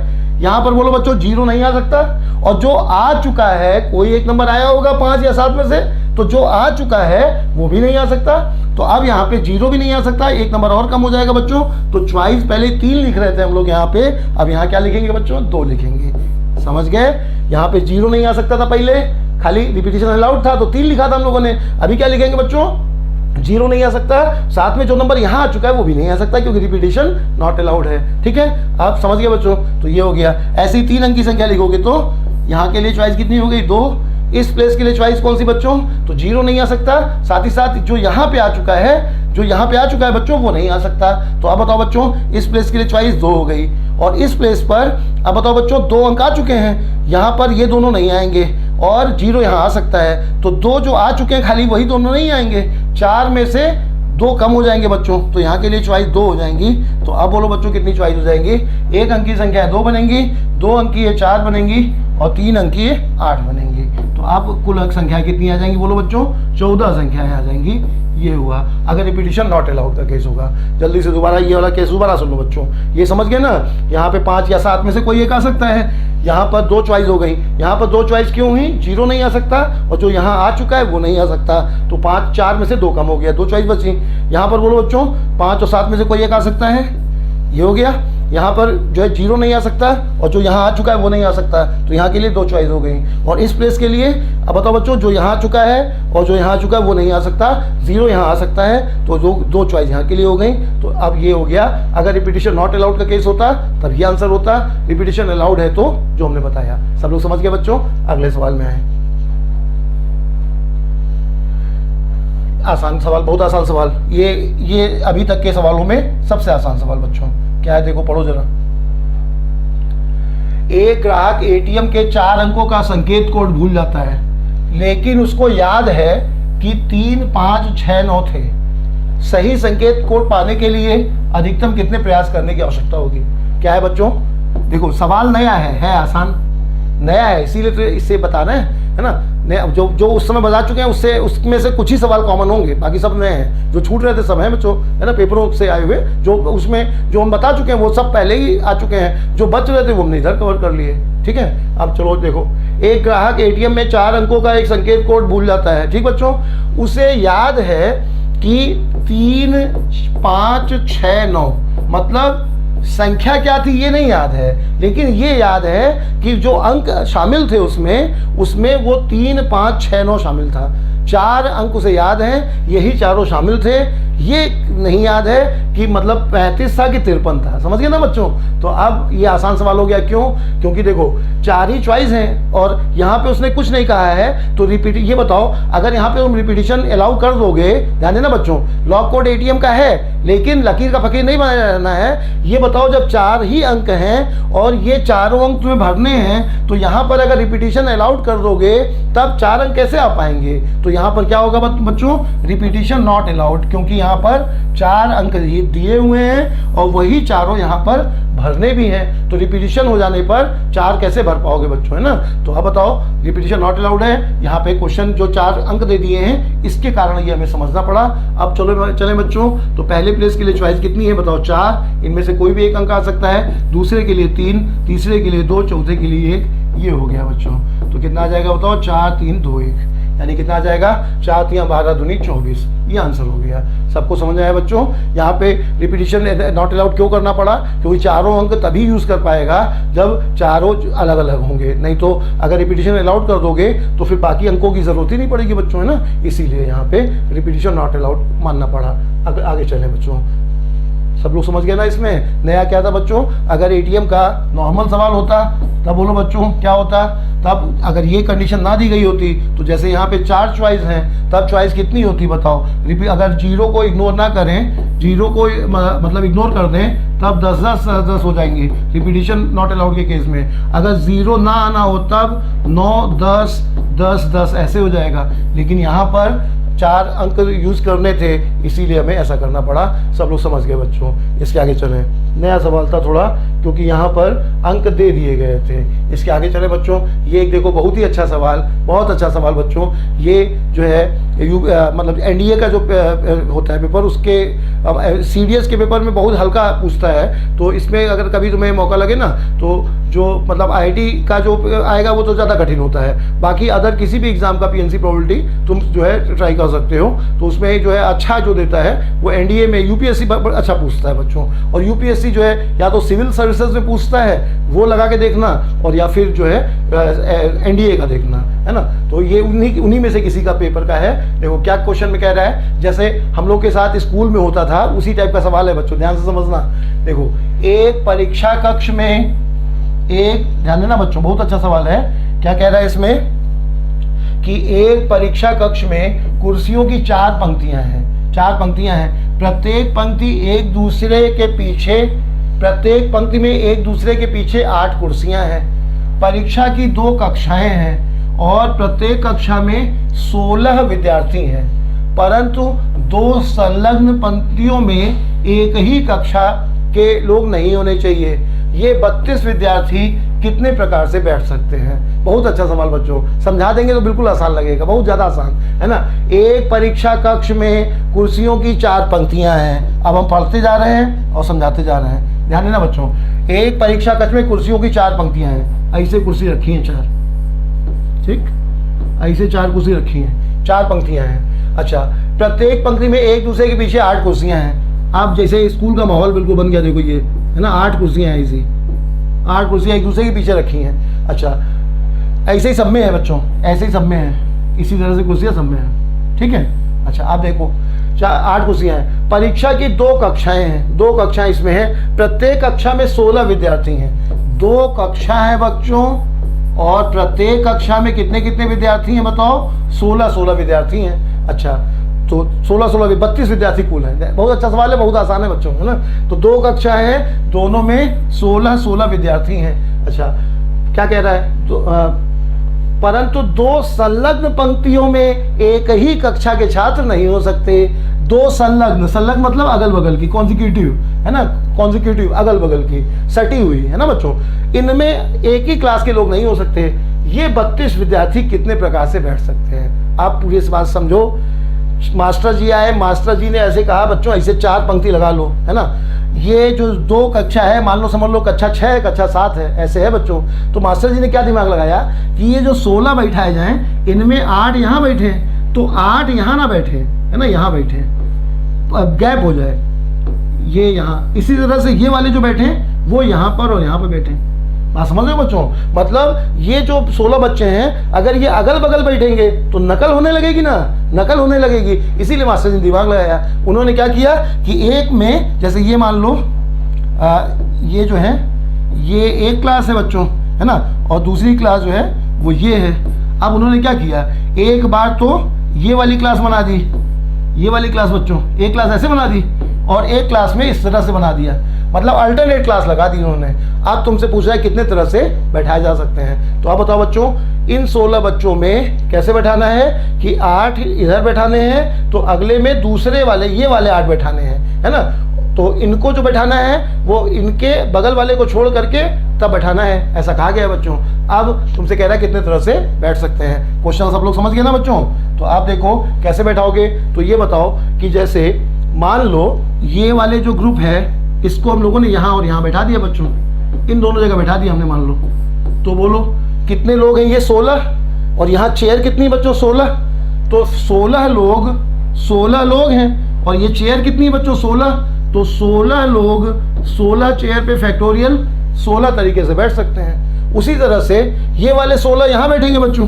Speaker 1: यहाँ पर बोलो बच्चों जीरो नहीं आ सकता, और जो आ चुका है कोई एक नंबर आया होगा 5 या 7 में से, तो जो आ चुका है वो भी नहीं आ सकता। तो अब यहाँ पे जीरो भी नहीं आ सकता, एक नंबर और कम हो जाएगा बच्चों। तो चॉइस पहले 3 लिख रहे थे हम लोग यहाँ पे, अब यहाँ क्या लिखेंगे बच्चों, 2 लिखेंगे। समझ गए? यहाँ पे जीरो नहीं आ सकता था पहले, खाली रिपीटिशन अलाउड था तो 3 लिखा था हम लोगों ने। अभी क्या लिखेंगे बच्चों, जीरो नहीं आ सकता, साथ में जो नंबर यहाँ आ चुका है वो भी नहीं आ सकता क्योंकि रिपीटिशन नॉट अलाउड है। ठीक है, आप समझ गए बच्चों? तो ये हो गया। ऐसे ही 3 अंक की संख्या लिखोगे तो यहाँ के लिए चॉइस कितनी हो गई, 2। इस प्लेस के लिए चॉइस कौन सी बच्चों, तो जीरो नहीं आ सकता, साथ ही साथ जो यहाँ पे आ चुका है, जो यहाँ पे आ चुका है बच्चों वो नहीं आ सकता। तो अब बताओ बच्चों, इस प्लेस के लिए चॉइस 2 हो गई, और इस प्लेस पर अब बताओ बच्चों 2 अंक आ चुके हैं, यहाँ पर ये दोनों नहीं आएंगे और जीरो यहाँ आ सकता है, तो 2 जो आ चुके हैं खाली वही दोनों नहीं आएंगे, 4 में से 2 कम हो जाएंगे बच्चों, तो यहाँ के लिए चॉइस 2 हो जाएंगी। तो अब बोलो बच्चों कितनी चॉइस हो जाएंगी, 1 अंक की संख्या 2 बनेंगी, 2 अंक की 4 बनेंगी, और 3 अंक की 8 बनेंगी। तो अब कुल अंक संख्या कितनी आ जाएंगी बोलो बच्चों, 14 संख्याएं आ जाएंगी। ये हुआ अगर रिपीटिशन नॉट अलाउड का केस होगा। जल्दी से दोबारा ये वाला केस दोबारा सुन लो बच्चों, ये समझ गए ना? यहाँ पे 5 या 7 में से कोई एक आ सकता है, यहाँ पर 2 चॉइस हो गई, यहाँ पर 2 चॉइस क्यों हुई, जीरो नहीं आ सकता और जो यहाँ आ चुका है वो नहीं आ सकता, तो 5 4 में से 2 कम हो गया, 2 चॉइस बची। यहाँ पर बोलो बच्चों 5 और 7 में से कोई एक आ सकता है, ये हो गया। यहाँ पर जो है जीरो नहीं आ सकता और जो यहाँ आ चुका है वो नहीं आ सकता, तो यहाँ के लिए 2 चॉइस हो गई। और इस प्लेस के लिए अब बताओ बच्चों, जो यहाँ आ चुका है और जो यहाँ आ चुका है वो नहीं आ सकता, जीरो यहाँ आ सकता है, तो जो 2 चॉइस यहाँ के लिए हो गई। तो अब ये हो गया, अगर रिपीटिशन नॉट अलाउड का केस होता तब ये आंसर होता, रिपीटिशन अलाउड है तो जो हमने बताया। सब लोग समझ गए बच्चों? अगले सवाल में आए। आसान सवाल, बहुत आसान सवाल, ये अभी तक के सवालों में सबसे आसान सवाल बच्चों। क्या है देखो, पढ़ो जरा। एक ग्राहक एटीएम के 4 अंकों का संकेत कोड भूल जाता है, लेकिन उसको याद है कि 3 5 6 9 थे। सही संकेत कोड पाने के लिए अधिकतम कितने प्रयास करने की आवश्यकता होगी? क्या है बच्चों? देखो सवाल नया है आसान, नया है इसीलिए तो इससे बताना है ना। जो उस समय बता चुके हैं उससे, उसमें से कुछ ही सवाल कॉमन होंगे, बाकी सब नए हैं। जो छूट रहे थे सब हैं बच्चों, है ना, पेपरों से आए हुए, जो उसमें जो हम बता चुके हैं वो सब पहले ही आ चुके हैं, जो बच रहे थे वो हमने इधर कवर कर लिए। ठीक है, अब चलो देखो। एक ग्राहक एटीएम में 4 अंकों का एक संकेत कोड भूल जाता है, ठीक बच्चों। उसे याद है कि 3 5 6 9, मतलब संख्या क्या थी ये नहीं याद है, लेकिन ये याद है कि जो अंक शामिल थे उसमें वो 3 5 6 9 शामिल था। 4 अंक उसे याद हैं, यही चारों शामिल थे। ये नहीं याद है कि मतलब 35 था कि 53 था। समझ गए ना बच्चों? तो अब ये आसान सवाल हो गया। क्यों? क्योंकि देखो 4 ही चॉइस हैं और यहाँ पे उसने कुछ नहीं कहा है, तो रिपीट, ये बताओ अगर यहाँ पे तुम रिपीटिशन अलाउ कर दोगे, ध्यान देना बच्चों, लॉक कोड एटीएम का है लेकिन लकीर का फकीर नहीं बनाया जाना है। ये बताओ जब 4 ही अंक हैं और ये चारों अंक तुम्हें भरने हैं, तो यहाँ पर अगर रिपीटिशन अलाउड कर दोगे तब 4 अंक कैसे आ पाएंगे? तो यहाँ पर क्या होगा बच्चों? रिपीटिशन नॉट अलाउड, क्योंकि यहाँ पर 4 अंक दिए हुए हैं और वही चारों यहाँ पर भरने भी हैं, तो रिपीटिशन हो जाने पर 4 कैसे भर पाओगे बच्चों, है ना? तो अब बताओ रिपीटिशन नॉट अलाउड है। यहाँ पे क्वेश्चन जो 4 अंक दे दिए हैं इसके कारण ये हमें समझना पड़ा। अब चले बच्चों, तो पहले प्लेस के लिए चॉइस कितनी है बताओ? 4, इनमें से कोई भी एक अंक आ सकता है। दूसरे के लिए 3, तीसरे के लिए 2, चौथे के लिए 1। ये हो गया बच्चों। तो कितना आ जाएगा बताओ? 4 3 2 1, यानी कितना आ जाएगा? 4 3 12 दूनी 24। ये आंसर हो गया। सबको समझ आया बच्चों? यहाँ पे रिपीटिशन नॉट अलाउड क्यों करना पड़ा? क्योंकि चारों अंक तभी यूज कर पाएगा जब चारों अलग अलग होंगे, नहीं तो अगर रिपीटिशन अलाउड कर दोगे तो फिर बाकी अंकों की जरूरत ही नहीं पड़ेगी बच्चों, है ना? इसीलिए यहाँ पे रिपीटिशन नॉट अलाउड मानना पड़ा। आगे चले बच्चों, सब लोग समझ गए ना? इसमें नया क्या था बच्चों? अगर एटीएम का नॉर्मल सवाल होता तब बोलो बच्चों क्या होता? तब अगर ये कंडीशन ना दी गई होती तो जैसे यहाँ पे 4 चॉइस हैं, तब चॉइस कितनी होती बताओ? अगर 0 को इग्नोर ना करें, 0 को मतलब इग्नोर कर दें, तब 10 10 10 हो जाएंगी रिपीटिशन नॉट अलाउड के केस में। अगर 0 ना आना हो तब 9 10 10 10 ऐसे हो जाएगा, लेकिन यहाँ पर 4 अंक यूज करने थे, इसीलिए हमें ऐसा करना पड़ा। सब लोग समझ गए बच्चों? इसके आगे चलें। नया सवाल था थोड़ा, क्योंकि यहाँ पर अंक दे दिए गए थे। इसके आगे चले बच्चों, ये एक देखो बहुत ही अच्छा सवाल, बहुत अच्छा सवाल बच्चों। ये जो है मतलब एनडीए का जो होता है पेपर, उसके सीडीएस के पेपर में बहुत हल्का पूछता है, तो इसमें अगर कभी तुम्हें मौका लगे ना, तो जो मतलब आईआईटी का जो आएगा वो तो ज़्यादा कठिन होता है। बाकी अदर किसी भी एग्जाम का पीएनसी प्रोबेबिलिटी तुम जो है ट्राई कर सकते हो, तो उसमें जो है अच्छा जो देता है वो एनडीए में यूपीएससी अच्छा पूछता है बच्चों। और यूपीएससी जो है या तो सिविल सर्विसेज में पूछता है, वो लगा के देखना, और या फिर जो है एनडीए का देखना, है ना। तो ये उन्हीं में से किसी का पेपर का है। देखो क्या क्वेश्चन में कह रहा है, जैसे हम लोग के साथ स्कूल में होता था उसी टाइप का सवाल है बच्चों, ध्यान से समझना। देखो एक परीक्षा कक्ष में ध्यान देना बच्चों, बहुत अच्छा सवाल है। क्या कह रहा है इसमें कि एक परीक्षा कक्ष में कुर्सियों की 4 पंक्तियां हैं, 4 पंक्तियां हैं, प्रत्येक पंक्ति एक दूसरे के पीछे, प्रत्येक पंक्ति में एक दूसरे के पीछे 8 कुर्सियां हैं। परीक्षा की 2 कक्षाएं हैं और प्रत्येक कक्षा में 16 विद्यार्थी हैं, परंतु 2 संलग्न पंक्तियों में एक ही कक्षा के लोग नहीं होने चाहिए। ये 32 विद्यार्थी कितने प्रकार से बैठ सकते हैं? बहुत अच्छा सवाल बच्चों, समझा देंगे तो बिल्कुल आसान लगेगा, बहुत ज़्यादा आसान है ना। एक परीक्षा कक्ष में कुर्सियों की 4 पंक्तियां हैं। अब हम पढ़ते जा रहे हैं और समझाते जा रहे हैं, ध्यान देना बच्चों। एक परीक्षा कक्ष में कुर्सियों की 4 पंक्तियां हैं, ऐसे कुर्सी रखी हैं 4, ठीक, ऐसे 4 कुर्सी रखी हैं, 4 पंक्तियां हैं। अच्छा, प्रत्येक पंक्ति में एक दूसरे के पीछे 8 कुर्सियां हैं। आप जैसे स्कूल का माहौल बिल्कुल बन गया, देखो ये है ना, 8 कुर्सियां हैं, ऐसी 8 कुर्सियां एक दूसरे के पीछे रखी हैं। अच्छा, ऐसे ही सब में है बच्चों, ऐसे ही सब में है, इसी तरह से कुर्सियां सब में है, ठीक है। अच्छा, आप देखो 8 कुर्सियां हैं। परीक्षा की 2 कक्षाएं हैं, 2 कक्षाएं इसमें हैं, प्रत्येक कक्षा में 16 विद्यार्थी हैं। 2 कक्षा है बच्चों, और प्रत्येक कक्षा में कितने कितने विद्यार्थी हैं बताओ? 16 विद्यार्थी हैं। अच्छा, तो 16 32 विद्यार्थी कुल हैं। बहुत अच्छा सवाल है, बहुत आसान है बच्चों, है ना। तो 2 कक्षाएं हैं, दोनों में 16 विद्यार्थी हैं। अच्छा, क्या कह रहा है? तो परंतु 2 संलग्न पंक्तियों में एक ही कक्षा के छात्र नहीं हो सकते। 2 संलग्न मतलब अगल बगल की, कॉन्जिक्यूटिव, है ना, कॉन्जिक्यूटिव अगल बगल की, सटी हुई, है ना बच्चों। इनमें एक ही क्लास के लोग नहीं हो सकते। ये 32 विद्यार्थी कितने प्रकार से बैठ सकते हैं? आप पूरी इस बात समझो। मास्टर जी आए, मास्टर जी ने ऐसे कहा बच्चों ऐसे 4 पंक्ति लगा लो, है ना। ये जो 2 कक्षा है, मान लो समझ लो कक्षा 6 है, कक्षा 7 है, ऐसे है बच्चों। तो मास्टर जी ने क्या दिमाग लगाया कि ये जो 16 बैठाए जाएं, इनमें 8 यहाँ बैठे, तो 8 यहाँ ना बैठे, है ना, यहाँ बैठे, गैप हो जाए ये यहाँ। इसी तरह से ये वाले जो बैठे वो यहाँ पर और यहाँ पर बैठे। बात समझ रहे हो बच्चों? मतलब ये जो 16 बच्चे हैं, अगर ये अगल बगल बैठेंगे तो नकल होने लगेगी ना, नकल होने लगेगी। इसीलिए मास्टर जी ने दिमाग लगाया। उन्होंने क्या किया कि एक में, जैसे ये मान लो ये जो है, ये एक क्लास है बच्चों, है ना, और दूसरी क्लास जो है वो ये है। अब उन्होंने क्या किया, एक बार तो ये वाली क्लास बना दी, ये वाली क्लास बच्चों, एक क्लास ऐसे बना दी और एक क्लास में इस तरह से बना दिया, मतलब अल्टरनेट क्लास लगा दी उन्होंने। अब तुमसे पूछ रहा है कितने तरह से बैठाए जा सकते हैं, तो आप बताओ बच्चों, इन 16 बच्चों में कैसे बैठाना है कि 8 इधर बैठाने हैं, तो अगले में दूसरे वाले ये वाले 8 बैठाने हैं, है ना। तो इनको जो बैठाना है वो इनके बगल वाले को छोड़ करके तब बैठाना है, ऐसा कहा गया है बच्चों। अब तुमसे कह रहा है कितने तरह से बैठ सकते हैं। क्वेश्चन सब लोग समझ गए ना बच्चों? तो आप देखो कैसे बैठाओगे। तो ये बताओ कि जैसे मान लो ये वाले जो ग्रुप है, इसको हम लोगों ने यहाँ और यहाँ बैठा दिया बच्चों, इन दोनों जगह बैठा दिया हमने, मान लो। तो बोलो कितने लोग हैं? ये 16, और यहाँ चेयर कितनी बच्चों? 16। तो 16 लोग हैं, और ये चेयर कितनी बच्चों? 16। तो 16 लोग 16 चेयर पे फैक्टोरियल 16 तरीके से बैठ सकते हैं। उसी तरह से ये वाले 16 यहाँ बैठेंगे बच्चों,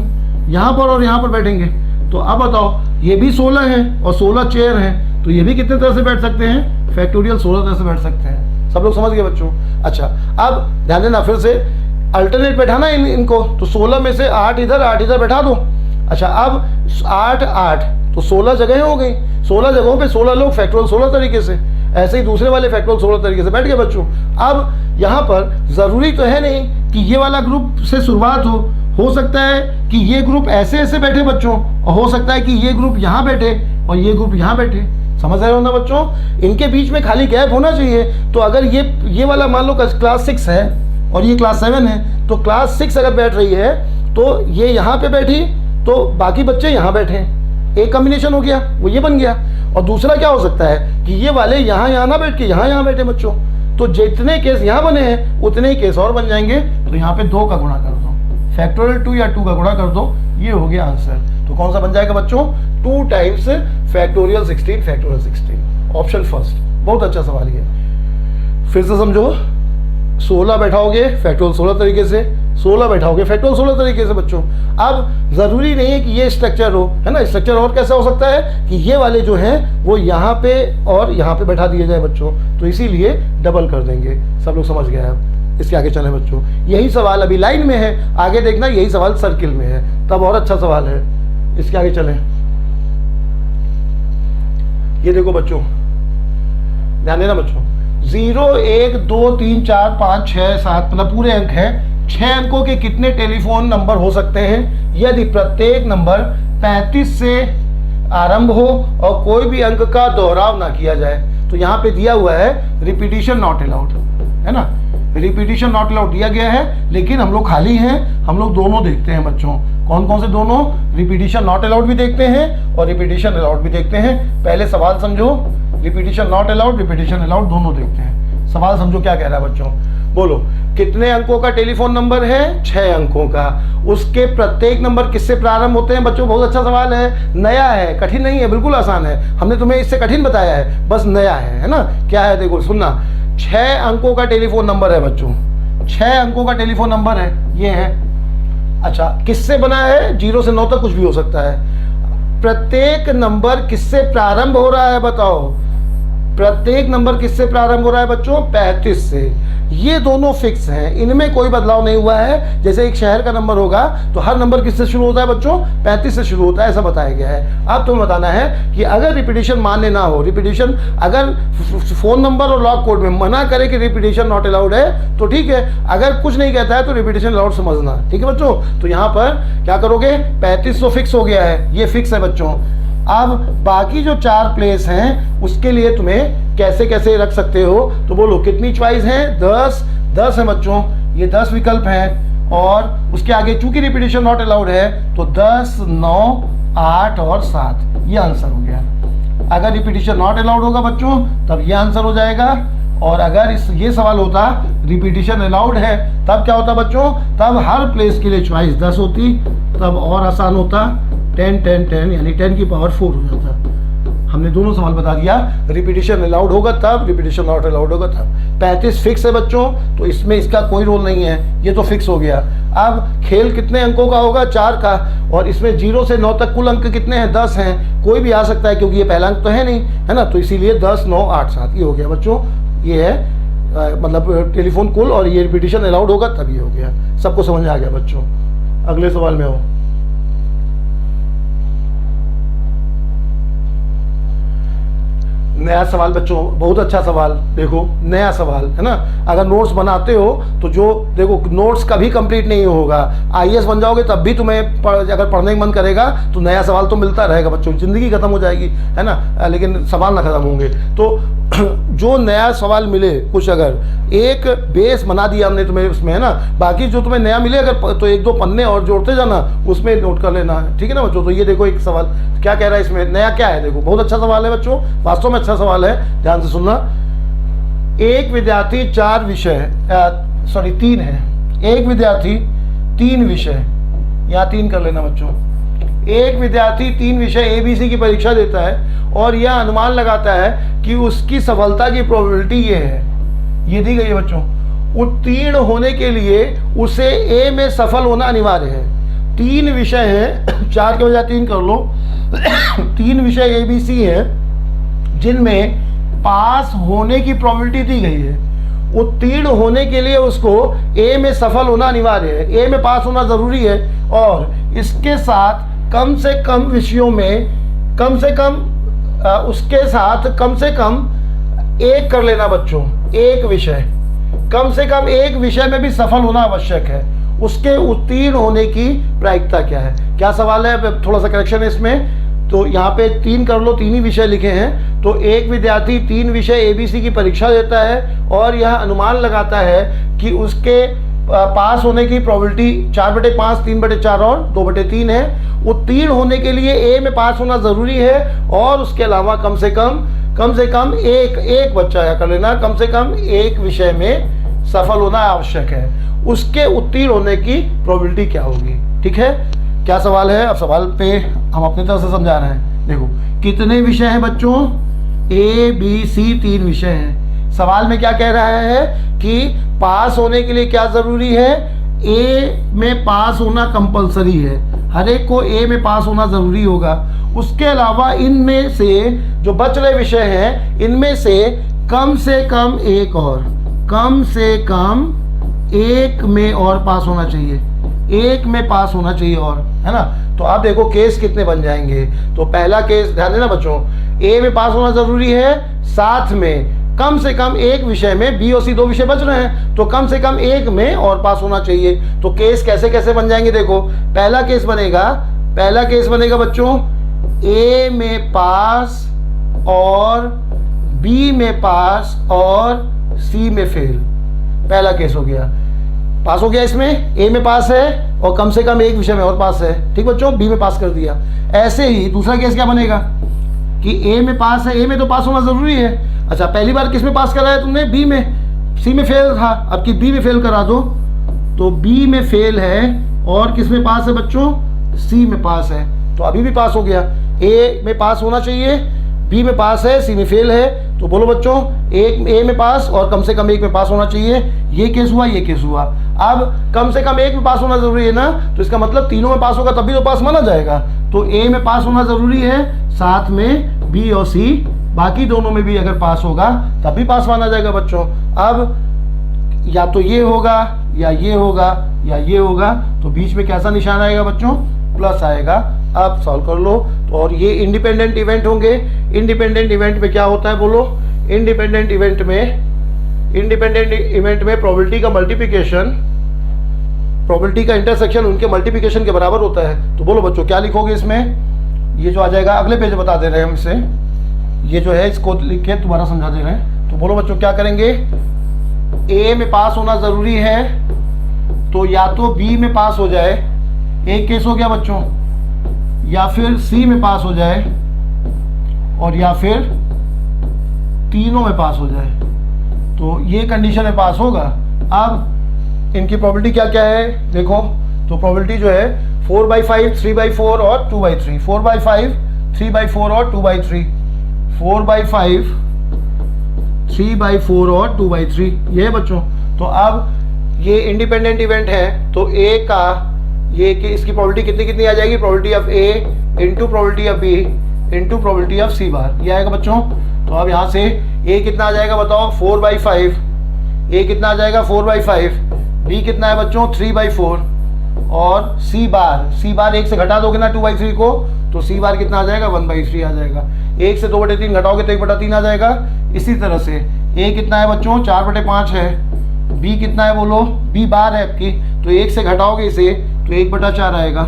Speaker 1: यहाँ पर और यहाँ पर बैठेंगे। तो अब बताओ, ये भी 16 हैं और 16 चेयर हैं, तो ये भी कितने तरह से बैठ सकते हैं? फैक्टोरियल 16 तरह से बैठ सकते हैं। सब लोग समझ गए बच्चों? अच्छा, अब ध्यान देना, फिर से अल्टरनेट बैठाना इनको। तो 16 में से 8 इधर बैठा दो। अच्छा, अब 8 तो 16 जगह हो गई, 16 जगहों पे 16 लोग फैक्टोरियल 16 तरीके से, ऐसे ही दूसरे वाले फैक्टोरियल 16 तरीके से बैठ गए बच्चों। अब यहाँ पर ज़रूरी तो है नहीं कि ये वाला ग्रुप से शुरुआत हो सकता है कि ये ग्रुप ऐसे ऐसे बैठे बच्चों, और हो सकता है कि ये ग्रुप यहाँ बैठे और ये ग्रुप यहाँ बैठे। समझ रहे हो ना बच्चों, इनके बीच में खाली गैप होना चाहिए। तो अगर ये वाला मान लो क्लास 6 है और ये क्लास 7 है, तो क्लास 6 अगर बैठ रही है तो ये यहाँ पे बैठी तो बाकी बच्चे यहाँ बैठे, एक कॉम्बिनेशन हो गया, वो ये बन गया। और दूसरा क्या हो सकता है कि ये वाले यहाँ ना बैठ के यहाँ बैठे बच्चों, तो जितने केस यहाँ बने हैं उतने ही केस और बन जाएंगे। तो यहाँ पे 2 का गुणा कर दो, फैक्टोरियल 2 या 2 का गुणा कर दो, ये हो गया आंसर। तो कौन सा बन जाएगा बच्चों, 2 टाइम्स फैक्टोरियल 16 ऑप्शन फर्स्ट। बहुत अच्छा सवाल है। फिर से समझो, 16 बैठाओगे फैक्टोरियल 16 तरीके से, 16 बैठाओगे फैक्टोरियल 16 तरीके से बच्चों। अब जरूरी नहीं है कि ये स्ट्रक्चर हो, है ना, स्ट्रक्चर और कैसा हो सकता है कि ये वाले जो हैं वो यहाँ पे और यहाँ पे बैठा दिए जाए बच्चों, तो इसीलिए डबल कर देंगे। सब लोग समझ गए अब, इसके आगे चले बच्चों। यही सवाल अभी लाइन में है, आगे देखना यही सवाल सर्किल में है, तब और अच्छा सवाल है। इसके आगे चलें, ये देखो बच्चों, ध्यान देना बच्चों, 0 1 2 3 4 5 6 7 मतलब पूरे अंक हैं। 6 अंकों के कितने टेलीफोन नंबर हो सकते हैं यदि प्रत्येक नंबर 35 से आरंभ हो और कोई भी अंक का दोहराव ना किया जाए। तो यहाँ पे दिया हुआ है रिपीटिशन नॉट अलाउड, है ना, रिपीटिशन नॉट अलाउड दिया गया है, लेकिन हम लोग खाली हैं, हम लोग दोनों देखते हैं बच्चों। कौन कौन से दोनों, रिपीटिशन नॉट अलाउड भी देखते हैं और रिपीटिशन अलाउड भी देखते हैं। पहले सवाल समझो, repetition not allowed, repetition allowed दोनों देखते हैं। सवाल समझो क्या कह रहा है बच्चों, बोलो कितने अंकों का टेलीफोन नंबर है, 6 अंकों का। उसके प्रत्येक नंबर किससे प्रारंभ होते हैं बच्चों। बहुत अच्छा सवाल है, नया है, कठिन नहीं है, बिल्कुल आसान है। हमने तुम्हें इससे कठिन बताया है, बस नया है ना। क्या है देखो सुनना, 6 अंकों का टेलीफोन नंबर है बच्चों, 6 अंकों का टेलीफोन नंबर है, ये है। अच्छा, किससे बना है, 0 से 9 तक कुछ भी हो सकता है। प्रत्येक नंबर किससे प्रारंभ हो रहा है बताओ, प्रत्येक नंबर किससे प्रारंभ हो रहा है बच्चों, 35 से। ये दोनों फिक्स हैं, इनमें कोई बदलाव नहीं हुआ है। जैसे एक शहर का नंबर होगा तो हर नंबर किससे शुरू होता है बच्चों, 35 से शुरू होता है, ऐसा बताया गया है। अब तुम्हें बताना है कि अगर रिपीटिशन मान्य ना हो, रिपीटिशन अगर फोन नंबर और लॉग कोड में मना करे कि रिपीटिशन नॉट अलाउड है तो ठीक है, अगर कुछ नहीं कहता है तो रिपीटिशन अलाउड समझना, ठीक है बच्चों। तो यहाँ पर क्या करोगे, 35 तो फिक्स हो गया है, ये फिक्स है बच्चों। अब बाकी जो 4 प्लेस हैं उसके लिए तुम्हें कैसे कैसे रख सकते हो, तो बोलो कितनी चॉइस है, 10 है बच्चों, ये 10 विकल्प हैं। और उसके आगे चूंकि रिपीटिशन नॉट अलाउड है तो 10 9 8 और 7 ये आंसर हो गया। अगर रिपीटिशन नॉट अलाउड होगा बच्चों तब ये आंसर हो जाएगा, और अगर ये सवाल होता रिपीटिशन अलाउड है तब क्या होता बच्चों, तब हर प्लेस के लिए चॉइस 10 होती, तब और आसान होता, 10 10 10 यानी 10 की पावर 4 हो जाता। हमने दोनों सवाल बता दिया, रिपीटिशन अलाउड होगा तब, रिपीटिशन नॉट अलाउड होगा तब। 35 फिक्स है बच्चों, तो इसमें इसका कोई रोल नहीं है, ये तो फिक्स हो गया। अब खेल कितने अंकों का होगा, 4 का, और इसमें 0 से 9 तक कुल अंक कितने हैं, 10 हैं। कोई भी आ सकता है क्योंकि ये पहला अंक तो है नहीं, है ना, तो इसीलिए 10 9 8 7 ये हो गया बच्चों। ये है मतलब टेलीफोन कुल, और ये रिपीटिशन अलाउड होगा तब ये हो गया। सबको समझ आ गया बच्चों। अगले सवाल में हो, नया सवाल बच्चों, बहुत अच्छा सवाल, देखो नया सवाल है ना। अगर नोट्स बनाते हो तो जो देखो नोट्स कभी कंप्लीट नहीं होगा, आईएएस बन जाओगे तब भी तुम्हें अगर पढ़ने का मन करेगा तो नया सवाल तो मिलता रहेगा बच्चों, जिंदगी खत्म हो जाएगी है ना, लेकिन सवाल ना खत्म होंगे। तो जो नया सवाल मिले कुछ, अगर एक बेस बना दिया हमने तुम्हें उसमें, है ना, बाकी जो तुम्हें नया मिले अगर तो 1 2 पन्ने और जोड़ते जाना, उसमें नोट कर लेना, ठीक है ना बच्चों। तो ये देखो एक सवाल क्या कह रहा है इसमें, नया क्या है, देखो बहुत अच्छा सवाल है बच्चों, वास्तव में अच्छा सवाल है, ध्यान से सुनना। एक विद्यार्थी 4 विषय 3 है, एक विद्यार्थी 3 विषय, यहाँ 3 कर लेना बच्चों। एक विद्यार्थी 3 विषय ABC की परीक्षा देता है और यह अनुमान लगाता है कि उसकी सफलता की प्रोबेबिलिटी ये है, ये दी गई है बच्चों। उत्तीर्ण होने के लिए उसे A में सफल होना अनिवार्य है। 3 विषय हैं, 4 के बजाय 3 कर लो। 3 विषय ABC हैं जिनमें पास होने की प्रोबेबिलिटी दी गई है। उत्तीर्ण होने के लिए उसको A में सफल होना अनिवार्य है, A में पास होना जरूरी है, और इसके साथ कम से कम विषयों में उसके साथ कम से कम एक कर लेना बच्चों, एक विषय, कम से कम एक विषय में भी सफल होना आवश्यक है। उसके उत्तीर्ण होने की प्रायिकता क्या है, क्या सवाल है, थोड़ा सा करेक्शन है इसमें। तो यहाँ पे 3 कर लो, 3 ही विषय लिखे हैं। तो एक विद्यार्थी 3 विषय ABC की परीक्षा देता है और यह अनुमान लगाता है कि उसके पास होने की प्रोबेबिलिटी 4/5, 3/4 और 2/3 है। उत्तीर्ण होने के लिए A में पास होना ज़रूरी है और उसके अलावा कम से कम एक बच्चा या कर लेना, कम से कम एक विषय में सफल होना आवश्यक है। उसके उत्तीर्ण होने की प्रोबेबिलिटी क्या होगी? ठीक है, क्या सवाल है? अब सवाल पे हम अपनी तरफ से समझा रहे हैं। देखो कितने विषय हैं बच्चों? A B C 3 विषय हैं। सवाल में क्या कह रहा है कि पास होने के लिए क्या ज़रूरी है? A में पास होना कंपलसरी है, हर एक को A में पास होना ज़रूरी होगा। उसके अलावा इनमें से जो बच रहे विषय हैं, इनमें से कम एक और, कम से कम एक में और पास होना चाहिए, एक में पास होना चाहिए और, है ना। तो आप देखो केस कितने बन जाएंगे। तो पहला केस ध्यान देना बच्चों, A में पास होना ज़रूरी है, साथ में कम से कम एक विषय में, B और C 2 विषय बच रहे हैं, तो कम से कम एक में और पास होना चाहिए। तो केस कैसे कैसे बन जाएंगे? देखो पहला केस बनेगा बच्चों, A में पास और B में पास और C में फेल। पहला केस हो गया, पास हो गया, इसमें A में पास है और कम से कम एक विषय में और पास है। ठीक बच्चों, B में पास कर दिया। ऐसे ही दूसरा केस क्या बनेगा कि A में पास है, A में तो पास होना ज़रूरी है। अच्छा, पहली बार किस में पास कराया तुमने? B में, C में फेल था, अब कि B में फेल करा दो। तो B में फेल है और किस में पास है बच्चों? C में पास है, तो अभी भी पास हो गया। A में पास होना चाहिए, B में पास है, C में फेल है। तो बोलो बच्चों, एक A में पास और कम से कम एक में पास होना चाहिए। ये केस हुआ, ये केस हुआ। अब कम से कम एक में पास होना ज़रूरी है ना, तो इसका मतलब तीनों में पास होगा तभी तो पास माना जाएगा। तो A में पास होना ज़रूरी है, साथ में B और C, बाकी दोनों में भी अगर पास होगा तभी पास माना जाएगा बच्चों। अब या तो ये होगा या ये होगा या ये होगा, तो बीच में कैसा निशान आएगा बच्चों? प्लस आएगा। अब सॉल्व कर लो। तो और ये इंडिपेंडेंट इवेंट होंगे। इंडिपेंडेंट इवेंट में क्या होता है बोलो? इंडिपेंडेंट इवेंट में प्रोबेबिलिटी का मल्टीप्लिकेशन, प्रोबेबिलिटी का इंटरसेक्शन उनके मल्टीप्लिकेशन के बराबर होता है। तो बोलो बच्चों क्या लिखोगे इसमें? ये जो आ जाएगा, अगले पेज बता दे रहे हैं हम इसे, ये जो है इसको लिख के दोबारा समझा दे रहे हैं। तो बोलो बच्चों क्या करेंगे? A में पास होना ज़रूरी है, तो या तो B में पास हो जाए, एक केस हो गया बच्चों, या फिर C में पास हो जाए और या फिर तीनों में पास हो जाए। तो ये कंडीशन में पास होगा। अब इनकी प्रोबेबिलिटी क्या क्या है देखो। तो प्रोबेबिलिटी जो है 4/5, 3/4 और 2/3, 4/5, 3/4 और 2/3, 4/5, 3/4 और 2/3, ये है बच्चों। तो अब ये इंडिपेंडेंट इवेंट है, तो A का ये कि इसकी प्रोबेबिलिटी कितनी आ जाएगी? Probability of A into probability of B into probability of C बार, ये आएगा बच्चों। तो अब यहाँ से A कितना आ जाएगा बताओ? 4/5, A कितना आ जाएगा? 4/5, B कितना है बच्चों? 3/4 और C बार 1 से घटा दोगे ना 2/3 को, तो C बार कितना आ जाएगा? 1/3 आ जाएगा। 1 से 2/3 घटाओगे तो 1/3 आ जाएगा। इसी तरह से A कितना है बच्चों? 4/5 है। B कितना है बोलो? B बार है आपकी, तो 1 से घटाओगे इसे तो 1/4 आएगा।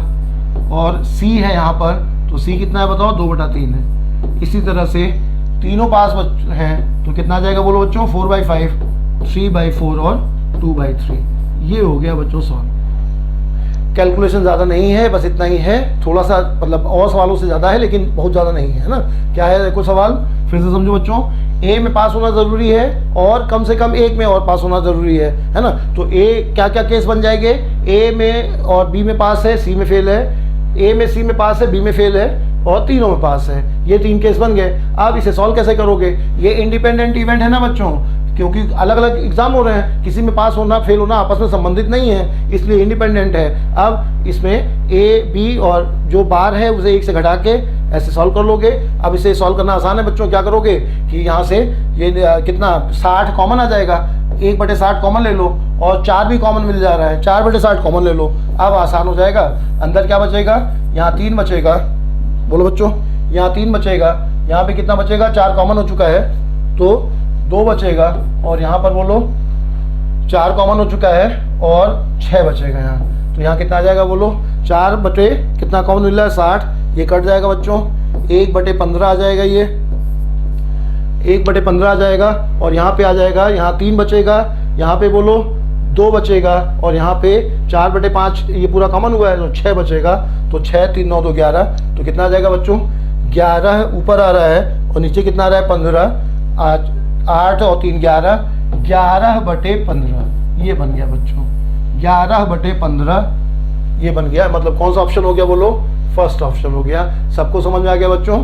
Speaker 1: और C है यहाँ पर, तो C कितना है बताओ? 2/3 है। इसी तरह से तीनों पास हैं, तो कितना आ जाएगा बोलो बच्चों? 4/5, 3/4 और 2/3। ये हो गया बच्चों सॉल्व। कैलकुलेशन ज़्यादा नहीं है, बस इतना ही है। थोड़ा सा मतलब और सवालों से ज़्यादा है, लेकिन बहुत ज़्यादा नहीं है ना। क्या है देखो सवाल, फिर से समझो बच्चों। A में पास होना ज़रूरी है और कम से कम एक में और पास होना ज़रूरी है ना। तो A क्या क्या केस बन जाएंगे? A में और B में पास है, C में फेल है, A में C में पास है, B में फेल है और तीनों में पास है। ये 3 केस बन गए। अब इसे सॉल्व कैसे करोगे? ये इंडिपेंडेंट इवेंट है ना बच्चों, क्योंकि अलग अलग एग्जाम हो रहे हैं, किसी में पास होना फेल होना आपस में संबंधित नहीं है, इसलिए इंडिपेंडेंट है। अब इसमें A B और जो बार है उसे 1 से घटा के ऐसे सॉल्व कर लोगे। अब इसे सॉल्व करना आसान है बच्चों। क्या करोगे कि यहाँ से ये कितना 60 कॉमन आ जाएगा, 1/60 कॉमन ले लो और 4 भी कॉमन मिल जा रहा है, 4/60 कॉमन ले लो। अब आसान हो जाएगा। अंदर क्या बचेगा? यहाँ 3 बचेगा। बोलो बच्चों, यहाँ 3 बचेगा, यहाँ पे कितना बचेगा? 4 कॉमन हो चुका है तो 2 बचेगा और यहाँ पर बोलो 4 कॉमन हो चुका है और 6 बचेगा यहाँ। तो यहाँ कितना आ जाएगा बोलो? 4 बटे कितना कॉमन मिल रहा है? 60। ये कट जाएगा बच्चों, 1/15 आ जाएगा, ये 1/15 आ जाएगा। और यहाँ पे आ जाएगा, यहाँ 3 बचेगा, यहाँ पे बोलो 2 बचेगा, और यहाँ पे 4/5 ये पूरा कॉमन हुआ है तो 6 बचेगा। तो 6 3 9 2 11, तो कितना आ जाएगा बच्चों? 11 ऊपर आ रहा है और नीचे कितना आ रहा है? 15। 8 और 3 11, 11/15 ये बन गया बच्चों, 11/15 ये बन गया। मतलब कौन सा ऑप्शन हो गया बोलो? फर्स्ट ऑप्शन हो गया। सबको समझ में आ गया बच्चों?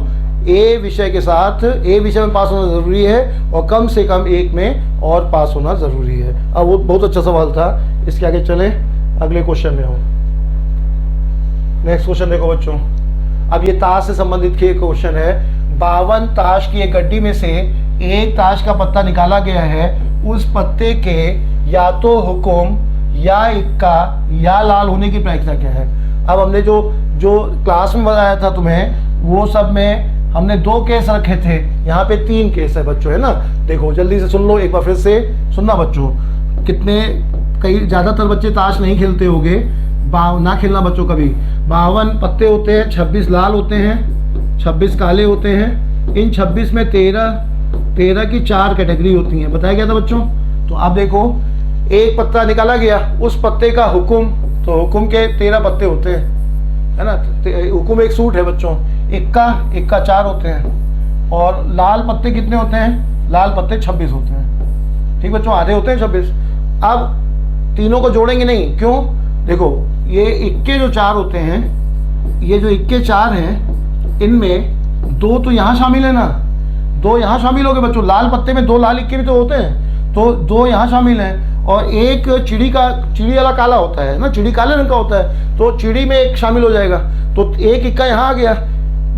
Speaker 1: ए विषय के साथ ए विषय में पास होना ज़रूरी है और कम से कम एक में और पास होना ज़रूरी है। अब वो बहुत अच्छा सवाल था। इसके आगे चलें, अगले क्वेश्चन में हो। नेक्स्ट क्वेश्चन देखो बच्चों, अब ये ताश से संबंधित क्वेश्चन है। 52 ताश की एक गड्डी में से एक ताश का पत्ता निकाला गया है। उस पत्ते के या तो हुकुम या इक्का या लाल होने की प्रायिकता क्या है? अब हमने जो क्लास में बताया था तुम्हें, वो सब में हमने 2 केस रखे थे, यहाँ पे 3 केस है बच्चों, है ना। देखो जल्दी से सुन लो, एक बार फिर से सुनना बच्चों। कई ज़्यादातर बच्चे ताश नहीं खेलते होंगे, ना खेलना बच्चों कभी। 52 पत्ते होते हैं, 26 लाल होते हैं, 26 काले होते हैं। इन 26 में 13 की 4 कैटेगरी होती हैं, बताया गया था बच्चों। तो अब देखो, एक पत्ता निकाला गया, उस पत्ते का हुकुम, तो हुकुम के 13 पत्ते होते हैं, है ना। हुकुम एक सूट है बच्चों। इक्का 4 होते हैं। और लाल पत्ते कितने होते हैं? लाल पत्ते 26 होते हैं। ठीक बच्चों, आधे होते हैं 26। अब तीनों को जोड़ेंगे नहीं, क्यों? देखो ये इक्के जो 4 होते हैं, ये जो इक्के 4 हैं, इनमें 2 तो यहाँ शामिल है ना, 2 यहाँ शामिल हो गए बच्चों। लाल पत्ते में 2 लाल इक्के भी तो होते हैं, तो 2 यहाँ शामिल हैं। और एक चिड़ी वाला काला होता है ना, चिड़ी काले रंग का होता है, तो चिड़ी में एक शामिल हो जाएगा। तो एक इक्का यहाँ आ गया,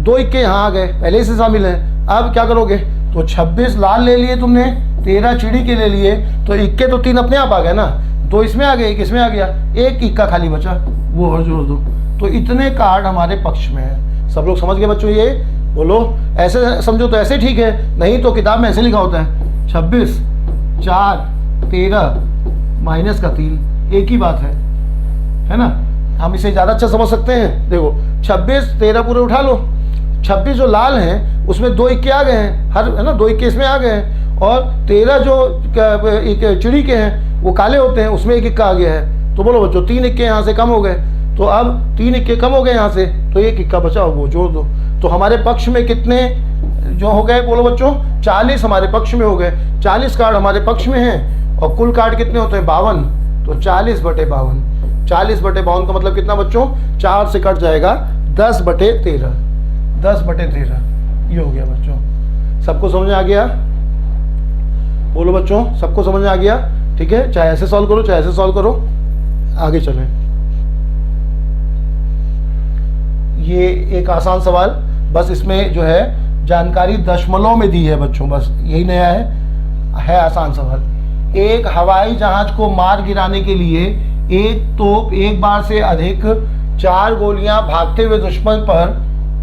Speaker 1: 2 इक्के यहाँ आ गए, पहले से शामिल हैं। अब क्या करोगे? तो 26 लाल ले लिए तुमने, 13 चिड़ी के ले लिए, तो इक्के तो 3 अपने आप आ गए ना, 2 इसमें आ गए, 1 इसमें आ गया, एक इक्का खाली बचा, वो और जोड़ दो। तो इतने कार्ड हमारे पक्ष में है। सब लोग समझ गए बच्चों? ये बोलो, ऐसे समझो तो ऐसे ठीक है, नहीं तो किताब में ऐसे लिखा होता है 26 4 13 माइनस का 3, एक ही बात है ना। हम इसे ज़्यादा अच्छा समझ सकते हैं। देखो 26 13 पूरे उठा लो, 26 जो लाल हैं उसमें 2 इक्के आ गए हैं, हर है ना, 2 इक्के इसमें आ गए हैं। और 13 जो चिड़ी के हैं वो काले होते हैं, उसमें एक इक्का आ गया है। तो बोलो बच्चों, 3 इक्के यहाँ से कम हो गए। तो अब 3 इक्के कम हो गए यहाँ से, तो एक इक्का बचा, वो जोड़ दो। तो हमारे पक्ष में कितने जो हो गए बोलो बच्चों? 40 हमारे पक्ष में हो गए। 40 कार्ड हमारे पक्ष में हैं। और कुल कार्ड कितने होते हैं? 52। तो 40/52, 40/52 का मतलब कितना बच्चों? 4 से कट जाएगा 10/13, 10/13 ये हो गया बच्चों। सबको समझ में आ गया? बोलो बच्चों, सबको समझ में आ गया? ठीक है, चाहे ऐसे सॉल्व करो चाहे ऐसे सॉल्व करो। आगे चलें। ये एक आसान सवाल, बस इसमें जो है जानकारी दशमलव में दी है बच्चों, बस यही नया है आसान सवाल। एक हवाई जहाज को मार गिराने के लिए एक तोप एक बार से अधिक 4 गोलियां भागते हुए दुश्मन पर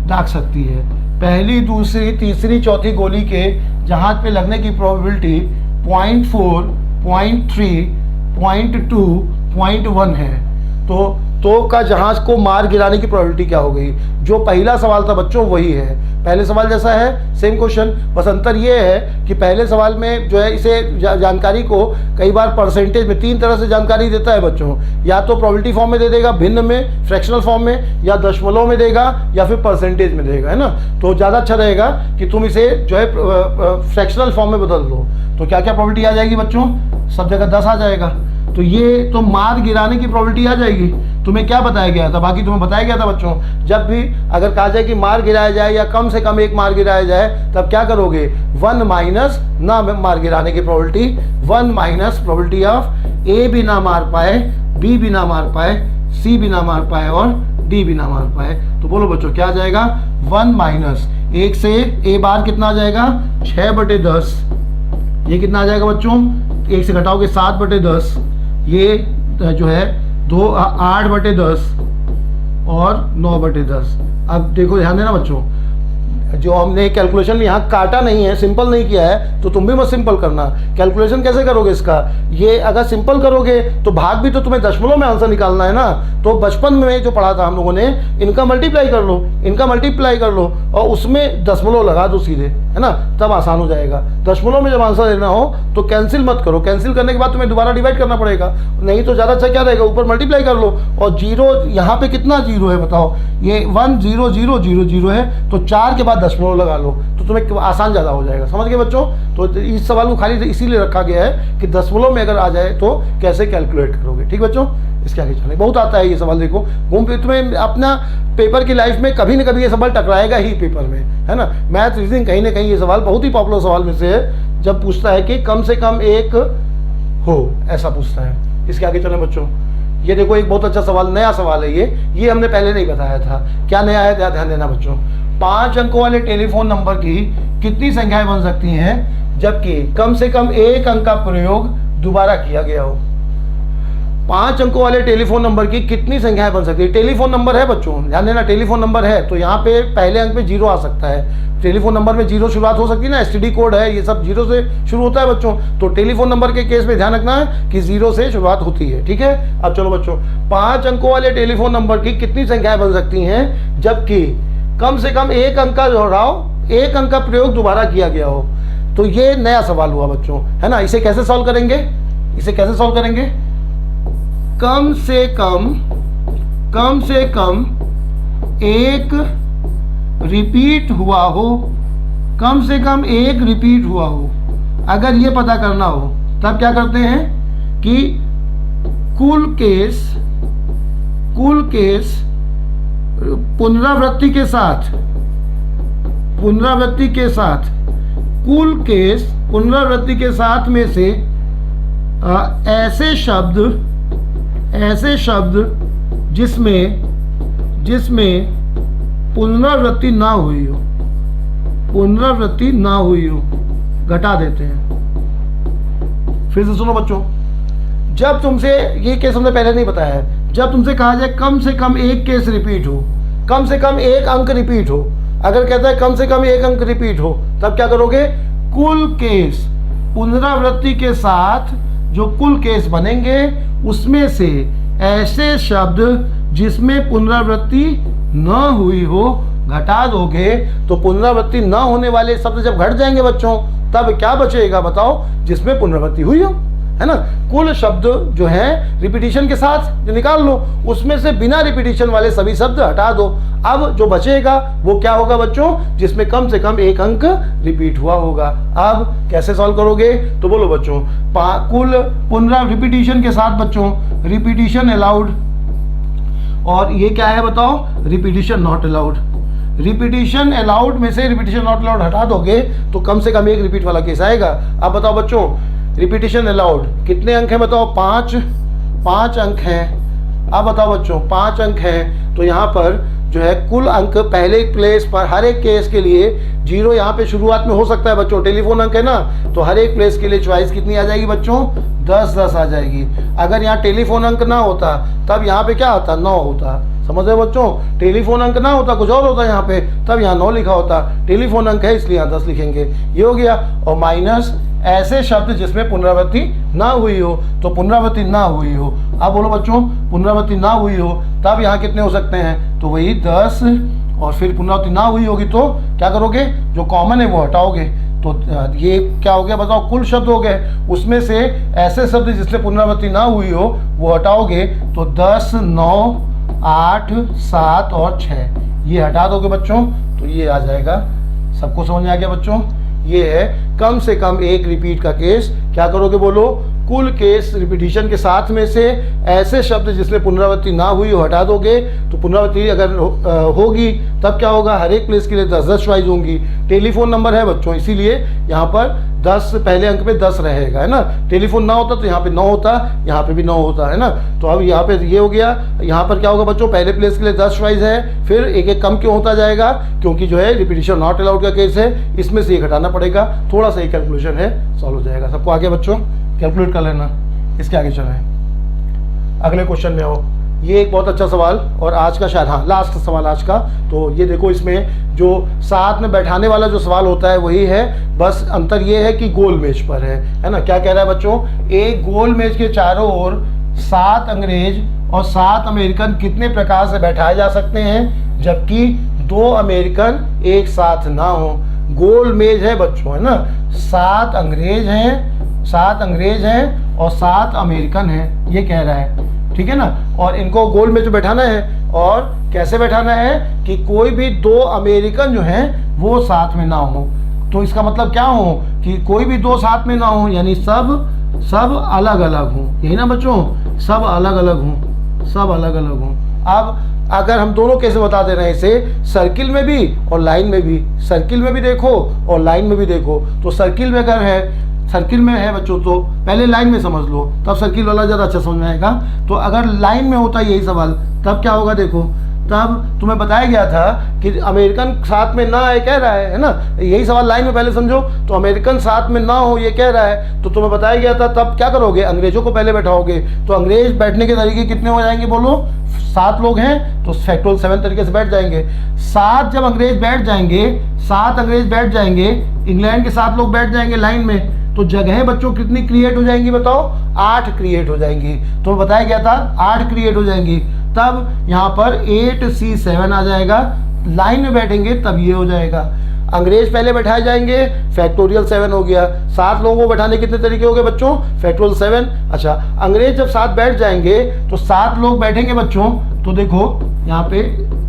Speaker 1: दाग सकती है। पहली, दूसरी, तीसरी, चौथी गोली के जहाज पे लगने की प्रोबेबिलिटी 0.4, 0.3, 0.2, 0.1 है। तो तोप का जहाज को मार गिराने की प्रोबेबिलिटी क्या हो गई? जो पहला सवाल था बच्चों वही है, पहले सवाल जैसा है, सेम क्वेश्चन। बस अंतर ये है कि पहले सवाल में जो है इसे जानकारी को कई बार परसेंटेज में 3 तरह से जानकारी देता है बच्चों। या तो प्रोबेबिलिटी फॉर्म में दे देगा, भिन्न में, फ्रैक्शनल फॉर्म में, या दशमलव में देगा, या फिर परसेंटेज में देगा, है ना। तो ज़्यादा अच्छा रहेगा कि तुम इसे जो है फ्रैक्शनल फॉर्म में बदल दो। तो क्या क्या प्रोबेबिलिटी आ जाएगी बच्चों? सब जगह 10 आ जाएगा। तो ये तो मार गिराने की प्रोबेबिलिटी आ जाएगी। तुम्हें क्या बताया गया था? बाकी तुम्हें बताया गया था बच्चों, जब भी अगर कहा जाए कि मार गिराया जाए या कम से कम एक मार गिराया जाए, तब क्या करोगे? 1 माइनस ना मार गिराने की प्रोबेबिलिटी, 1 माइनस प्रोबेबिलिटी ऑफ ए भी ना मार पाए, बी भी ना मार पाए, सी भी ना मार पाए और डी भी ना मार पाए। तो बोलो बच्चों क्या आ जाएगा? 1 माइनस 1 से ए बार कितना आ जाएगा? 6/10। ये कितना आ जाएगा बच्चों? 1 से घटाओगे 7/10। ये जो है 8/10 और 9/10। अब देखो ध्यान देना बच्चों, जो हमने कैलकुलेशन में यहाँ काटा नहीं है, सिंपल नहीं किया है, तो तुम भी मत सिंपल करना। कैलकुलेशन कैसे करोगे इसका, ये अगर सिंपल करोगे तो भाग भी तो तुम्हें दशमलव में आंसर निकालना है ना। तो बचपन में जो पढ़ा था हम लोगों ने, इनका मल्टीप्लाई कर लो, इनका मल्टीप्लाई कर लो और उसमें दशमलव लगा दो सीधे, है ना, तब आसान हो जाएगा। दशमलव में जब आंसर लेना हो तो कैंसिल मत करो, कैंसिल करने के बाद तुम्हें दोबारा डिवाइड करना पड़ेगा, नहीं तो ज़्यादा अच्छा क्या रहेगा, ऊपर मल्टीप्लाई कर लो। और जीरो यहाँ पे कितना जीरो है बताओ, ये 1 0 0 0 0 है, तो 4 के बाद दशमलव लगा लो तो तुम्हें आसान ज़्यादा हो जाएगा। समझ गए बच्चों। तो इस सवाल को खाली इसीलिए रखा गया है कि दशमलव में अगर आ जाए तो कैसे कैलकुलेट करोगे। ठीक बच्चों, इसके आगे चले, बहुत आता है ये सवाल। देखो घूम फिर तुम्हें अपना पेपर की लाइफ में कभी ना कभी ये सवाल टकराएगा ही पेपर में, है ना। मैथ रीजनिंग कहीं ना कहीं ये सवाल बहुत ही पॉपुलर सवाल में से है, जब पूछता है कि कम से कम एक हो, ऐसा पूछता है। इसके आगे चलें बच्चों। ये देखो एक बहुत अच्छा सवाल, नया सवाल है ये हमने पहले नहीं बताया था। क्या नया है, ध्यान देना बच्चों। 5 अंकों वाले टेलीफोन नंबर की कितनी संख्याएं बन सकती हैं जबकि कम से कम एक अंक का प्रयोग दोबारा किया गया हो। 5 अंकों वाले टेलीफोन नंबर की कितनी संख्याएं बन सकती है। टेलीफोन नंबर है बच्चों, ध्यान देना, टेलीफोन नंबर है तो यहाँ पे पहले अंक पे 0 आ सकता है। टेलीफोन नंबर में 0 शुरुआत हो सकती है ना, एसटीडी कोड है, ये सब 0 से शुरू होता है बच्चों। तो टेलीफोन नंबर के केस में ध्यान रखना है कि 0 से शुरुआत होती है। ठीक है, अब चलो बच्चों, 5 अंकों वाले टेलीफोन नंबर की कितनी संख्याएं बन सकती हैं जबकि कम से कम एक अंक का दोहराव, एक अंक का प्रयोग दोबारा किया गया हो। तो ये नया सवाल हुआ बच्चों, है ना। इसे कैसे सॉल्व करेंगे, इसे कैसे सॉल्व करेंगे। कम से कम एक रिपीट हुआ हो, कम से कम एक रिपीट हुआ हो, अगर ये पता करना हो तब क्या करते हैं कि कुल केस पुनरावृत्ति के साथ कुल केस पुनरावृत्ति के साथ में से ऐसे शब्द जिसमें पुनरावृत्ति ना हुई हो घटा देते हैं। फिर से सुनो बच्चों, जब तुमसे ये केस हमने पहले नहीं बताया है, जब तुमसे कहा जाए कम से कम एक केस रिपीट हो, कम से कम एक अंक रिपीट हो, अगर कहता है कम से कम एक अंक रिपीट हो तब क्या करोगे, कुल केस पुनरावृत्ति के साथ जो कुल केस बनेंगे उसमें से ऐसे शब्द जिसमें पुनरावृत्ति न हुई हो घटा दोगे। तो पुनरावृत्ति न होने वाले शब्द जब घट जाएंगे बच्चों तब क्या बचेगा बताओ, जिसमें पुनरावृत्ति हुई हो, है ना। कुल शब्द जो है रिपीटिशन के साथ जो निकाल लो, उसमें से बिना रिपीटिशन वाले सभी शब्द हटा दो। अब जो बचेगा वो क्या होगा बच्चों, जिसमें कम से कम एक अंक रिपीट हुआ होगा। अब कैसे सॉल्व करोगे, तो बोलो बच्चों, कुल रिपीटिशन के साथ बच्चों रिपीटिशन अलाउड, और ये क्या है बताओ, repetition not allowed. Repetition allowed में से रिपीटिशन नॉट अलाउड हटा दोगे तो कम से कम एक रिपीट वाला केस आएगा। अब बताओ बच्चों, रिपीटिशन अलाउड कितने अंक हैं बताओ, 5 अंक हैं। अब बताओ बच्चों 5 अंक हैं तो यहाँ पर जो है कुल अंक पहले प्लेस पर हर एक केस के लिए 0 यहाँ पे शुरुआत में हो सकता है बच्चों, टेलीफोन अंक है ना, तो हर एक प्लेस के लिए चॉइस कितनी आ जाएगी बच्चों, 10 आ जाएगी। अगर यहाँ टेलीफोन अंक ना होता तब यहाँ पे क्या होता, 9 होता। समझ रहे बच्चों, टेलीफोन अंक ना होता कुछ और होता यहाँ पे, तब यहाँ 9 लिखा होता। टेलीफोन अंक है इसलिए यहाँ 10 लिखेंगे, ये हो गया। और माइनस ऐसे शब्द जिसमें पुनरावृत्ति ना हुई हो, तो पुनरावृत्ति ना हुई हो। अब बोलो बच्चों, पुनरावृत्ति ना हुई हो तब यहाँ कितने हो सकते हैं, तो वही 10, और फिर पुनरावृत्ति ना हुई होगी तो क्या करोगे, जो कॉमन है वो हटाओगे। तो ये क्या हो गया बताओ, कुल शब्द हो गए, उसमें से ऐसे शब्द जिसमें पुनरावृत्ति ना हुई हो वो हटाओगे, तो 10, 9, 8, 7 और 6 ये हटा दोगे बच्चों, तो ये आ जाएगा। सबको समझ में आ गया बच्चों, ये है कम से कम एक रिपीट का केस। क्या करोगे बोलो, कुल केस रिपीटिशन के साथ में से ऐसे शब्द जिसमें पुनरावृत्ति ना हुई हो हटा दोगे। तो पुनरावृत्ति अगर होगी तब क्या होगा, हर एक प्लेस के लिए 10 चॉइस होंगी। टेलीफोन नंबर है बच्चों इसीलिए यहाँ पर 10 पहले अंक पे 10 रहेगा, है ना। टेलीफोन ना होता तो यहाँ पे 9 होता, यहाँ पे भी 9 होता, है ना। तो अब यहाँ पे ये हो गया। यहाँ पर क्या होगा बच्चों, पहले प्लेस के लिए 10 चॉइस है, फिर एक एक कम क्यों होता जाएगा, क्योंकि जो है रिपीटिशन नॉट अलाउड का केस है, इसमें से एक हटाना पड़ेगा। थोड़ा सा एक कैलकुलेशन है, सॉल्व हो जाएगा। सबको आगे बच्चों कैलकुलेट कर लेना। इसके आगे चलें, अगले क्वेश्चन में आओ। ये एक बहुत अच्छा सवाल, और आज का शायद हाँ लास्ट सवाल आज का। तो ये देखो, इसमें जो साथ में बैठाने वाला जो सवाल होता है वही है, बस अंतर ये है कि गोल मेज पर है ना। क्या कह रहा है बच्चों, एक गोल मेज के चारों ओर 7 अंग्रेज और 7 अमेरिकन कितने प्रकार से बैठाए जा सकते हैं, जबकि 2 अमेरिकन एक साथ ना हो। गोल मेज है बच्चों, है ना, 7 अंग्रेज हैं और 7 अमेरिकन हैं, ये कह रहा है, ठीक है ना। और इनको गोल मेज पे बैठाना है, और कैसे बैठाना है कि कोई भी 2 अमेरिकन जो हैं वो साथ में ना हो। तो इसका मतलब क्या हो कि कोई भी 2 साथ में ना हो, यानी सब अलग अलग हों, यही ना बच्चों, सब अलग अलग हों। अब अगर हम दोनों कैसे बता दे रहे हैं इसे, सर्किल में भी और लाइन में भी, सर्किल में भी देखो और लाइन में भी देखो। तो सर्किल में है बच्चों, तो पहले लाइन में समझ लो, तब सर्किल वाला ज़्यादा अच्छा समझ में आएगा। तो अगर लाइन में होता यही सवाल, तब क्या होगा देखो, तब तुम्हें बताया गया था कि अमेरिकन साथ में ना आए, कह रहा है ना, यही सवाल लाइन में पहले समझो। तो अमेरिकन साथ में ना हो ये कह रहा है, तो तुम्हें बताया गया था, तब क्या करोगे, अंग्रेजों को पहले बैठाओगे। तो अंग्रेज बैठने के तरीके कितने हो जाएंगे बोलो, 7 लोग हैं तो फैक्टोरियल 7 तरीके से बैठ जाएंगे। 7 जब अंग्रेज बैठ जाएंगे, 7 अंग्रेज बैठ जाएंगे, इंग्लैंड के 7 लोग बैठ जाएंगे लाइन में, तो जगह बच्चों कितनी क्रिएट हो जाएंगी बताओ, 8 क्रिएट हो जाएंगी। तो बताया गया था 8 क्रिएट हो जाएंगी। तब यहाँ पर 8C7 आ जाएगा, लाइन में बैठेंगे तब ये हो जाएगा। अंग्रेज पहले बैठाए जाएंगे, फैक्टोरियल 7 हो गया। 7 लोगों को बैठाने कितने तरीके हो गए बच्चों, फैक्टोरियल 7। अच्छा, अंग्रेज जब 7 बैठ जाएंगे तो 7 लोग बैठेंगे बच्चों। तो देखो यहाँ पे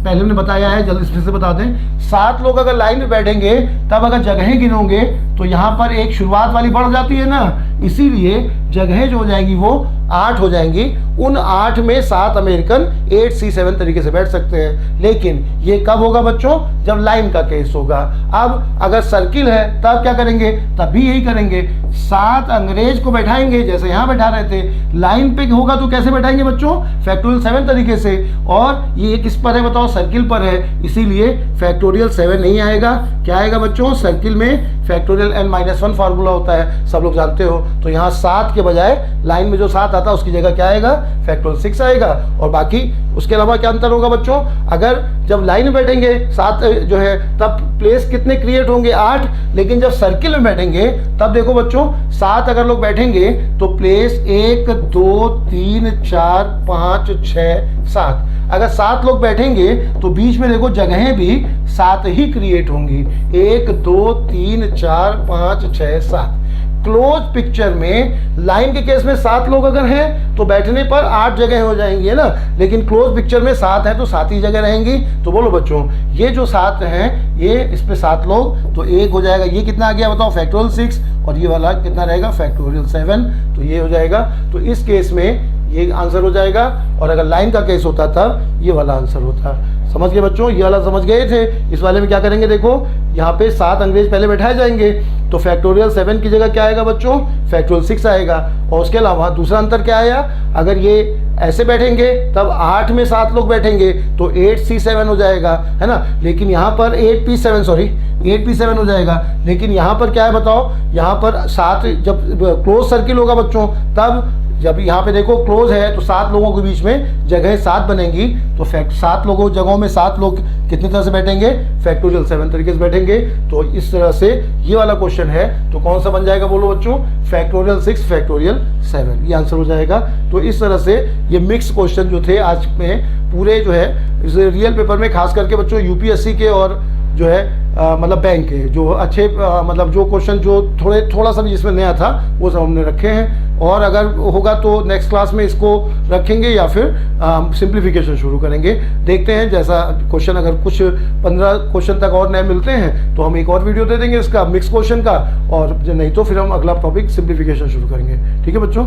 Speaker 1: पहले हमने बताया है, जल्दी फिर से बता दें, 7 लोग अगर लाइन में बैठेंगे, तब अगर जगहें गिनोगे तो यहाँ पर एक शुरुआत वाली बढ़ जाती है ना, इसीलिए जगहें जो हो जाएंगी वो 8 हो जाएंगी। उन 8 में 7 अमेरिकन 8C7 तरीके से बैठ सकते हैं। लेकिन ये कब होगा बच्चों, जब लाइन का केस होगा। अब अगर सर्किल है तब क्या करेंगे, तब भी यही करेंगे, 7 अंग्रेज को बैठाएंगे जैसे यहाँ बैठा रहे थे। लाइन पे होगा तो कैसे बैठाएंगे बच्चों, फैक्टोरियल 7 तरीके से। और ये किस पर है बताओ, सर्किल पर है, इसीलिए फैक्टोरियल 7 नहीं आएगा। क्या आएगा बच्चों, सर्किल में फैक्टोरियल n-1 फार्मूला होता है, सब लोग जानते हो। तो यहाँ 7 के बजाय लाइन में जो 7 आता है उसकी जगह क्या आएगा, फैक्टोरियल 6 आएगा। और बाकी उसके अलावा क्या अंतर होगा बच्चों, अगर जब लाइन में बैठेंगे 7 जो है, तब प्लेस कितने क्रिएट होंगे, 8। लेकिन जब सर्किल में बैठेंगे तब देखो बच्चों, 7 अगर लोग बैठेंगे तो प्लेस 1 2 3 4 5 6 7। अगर 7 लोग बैठेंगे तो बीच में देखो जगहें भी 7 ही क्रिएट होंगी, 1 2 3 4 5 6 7। क्लोज पिक्चर में लाइन के केस में 7 लोग अगर हैं तो बैठने पर 8 जगह हो जाएंगी, है ना। लेकिन क्लोज पिक्चर में 7 है तो 7 ही जगह रहेंगी। तो बोलो बच्चों, ये जो 7 हैं, ये इस पे 7 लोग, तो 1 हो जाएगा। ये कितना आ गया बताओ, फैक्टोरियल 6, और ये वाला कितना रहेगा, फैक्टोरियल 7। तो ये हो जाएगा। तो इस केस में ये आंसर हो जाएगा, और अगर लाइन का केस होता तब ये वाला आंसर होता। समझ गए बच्चों, ये वाला समझ गए थे। इस वाले में क्या करेंगे, देखो यहाँ पे 7 अंग्रेज पहले बैठाए जाएंगे, तो फैक्टोरियल 7 की जगह क्या आएगा बच्चों, फैक्टोरियल 6 आएगा। और उसके अलावा दूसरा अंतर क्या आया, अगर ये ऐसे बैठेंगे तब 8 में 7 लोग बैठेंगे तो 8C7 हो जाएगा, है ना। लेकिन यहाँ पर 8P7 हो जाएगा। लेकिन यहाँ पर क्या है बताओ, यहाँ पर 7 जब क्लोज सर्किल होगा बच्चों, तब जब यहाँ पे देखो क्लोज है तो 7 लोगों के बीच में जगह 7 बनेंगी। तो 7 लोगों जगहों में 7 लोग कितनी तरह से बैठेंगे, फैक्टोरियल 7 तरीके से बैठेंगे। तो इस तरह से ये वाला क्वेश्चन है, तो कौन सा बन जाएगा बोलो बच्चों, फैक्टोरियल 6 फैक्टोरियल 7, ये आंसर हो जाएगा। तो इस तरह से ये मिक्स क्वेश्चन जो थे आज में पूरे जो है इस रियल पेपर में, खास करके बच्चों यूपीएससी के और जो है मतलब बैंक के जो अच्छे मतलब जो क्वेश्चन जो थोड़ा सा भी जिसमें नया था वो सब हमने रखे हैं। और अगर होगा तो नेक्स्ट क्लास में इसको रखेंगे या फिर सिंप्लीफिकेशन शुरू करेंगे। देखते हैं जैसा क्वेश्चन, अगर कुछ 15 क्वेश्चन तक और नए मिलते हैं तो हम एक और वीडियो दे देंगे इसका मिक्स क्वेश्चन का, और नहीं तो फिर हम अगला टॉपिक सिंप्लीफिकेशन शुरू करेंगे। ठीक है बच्चों।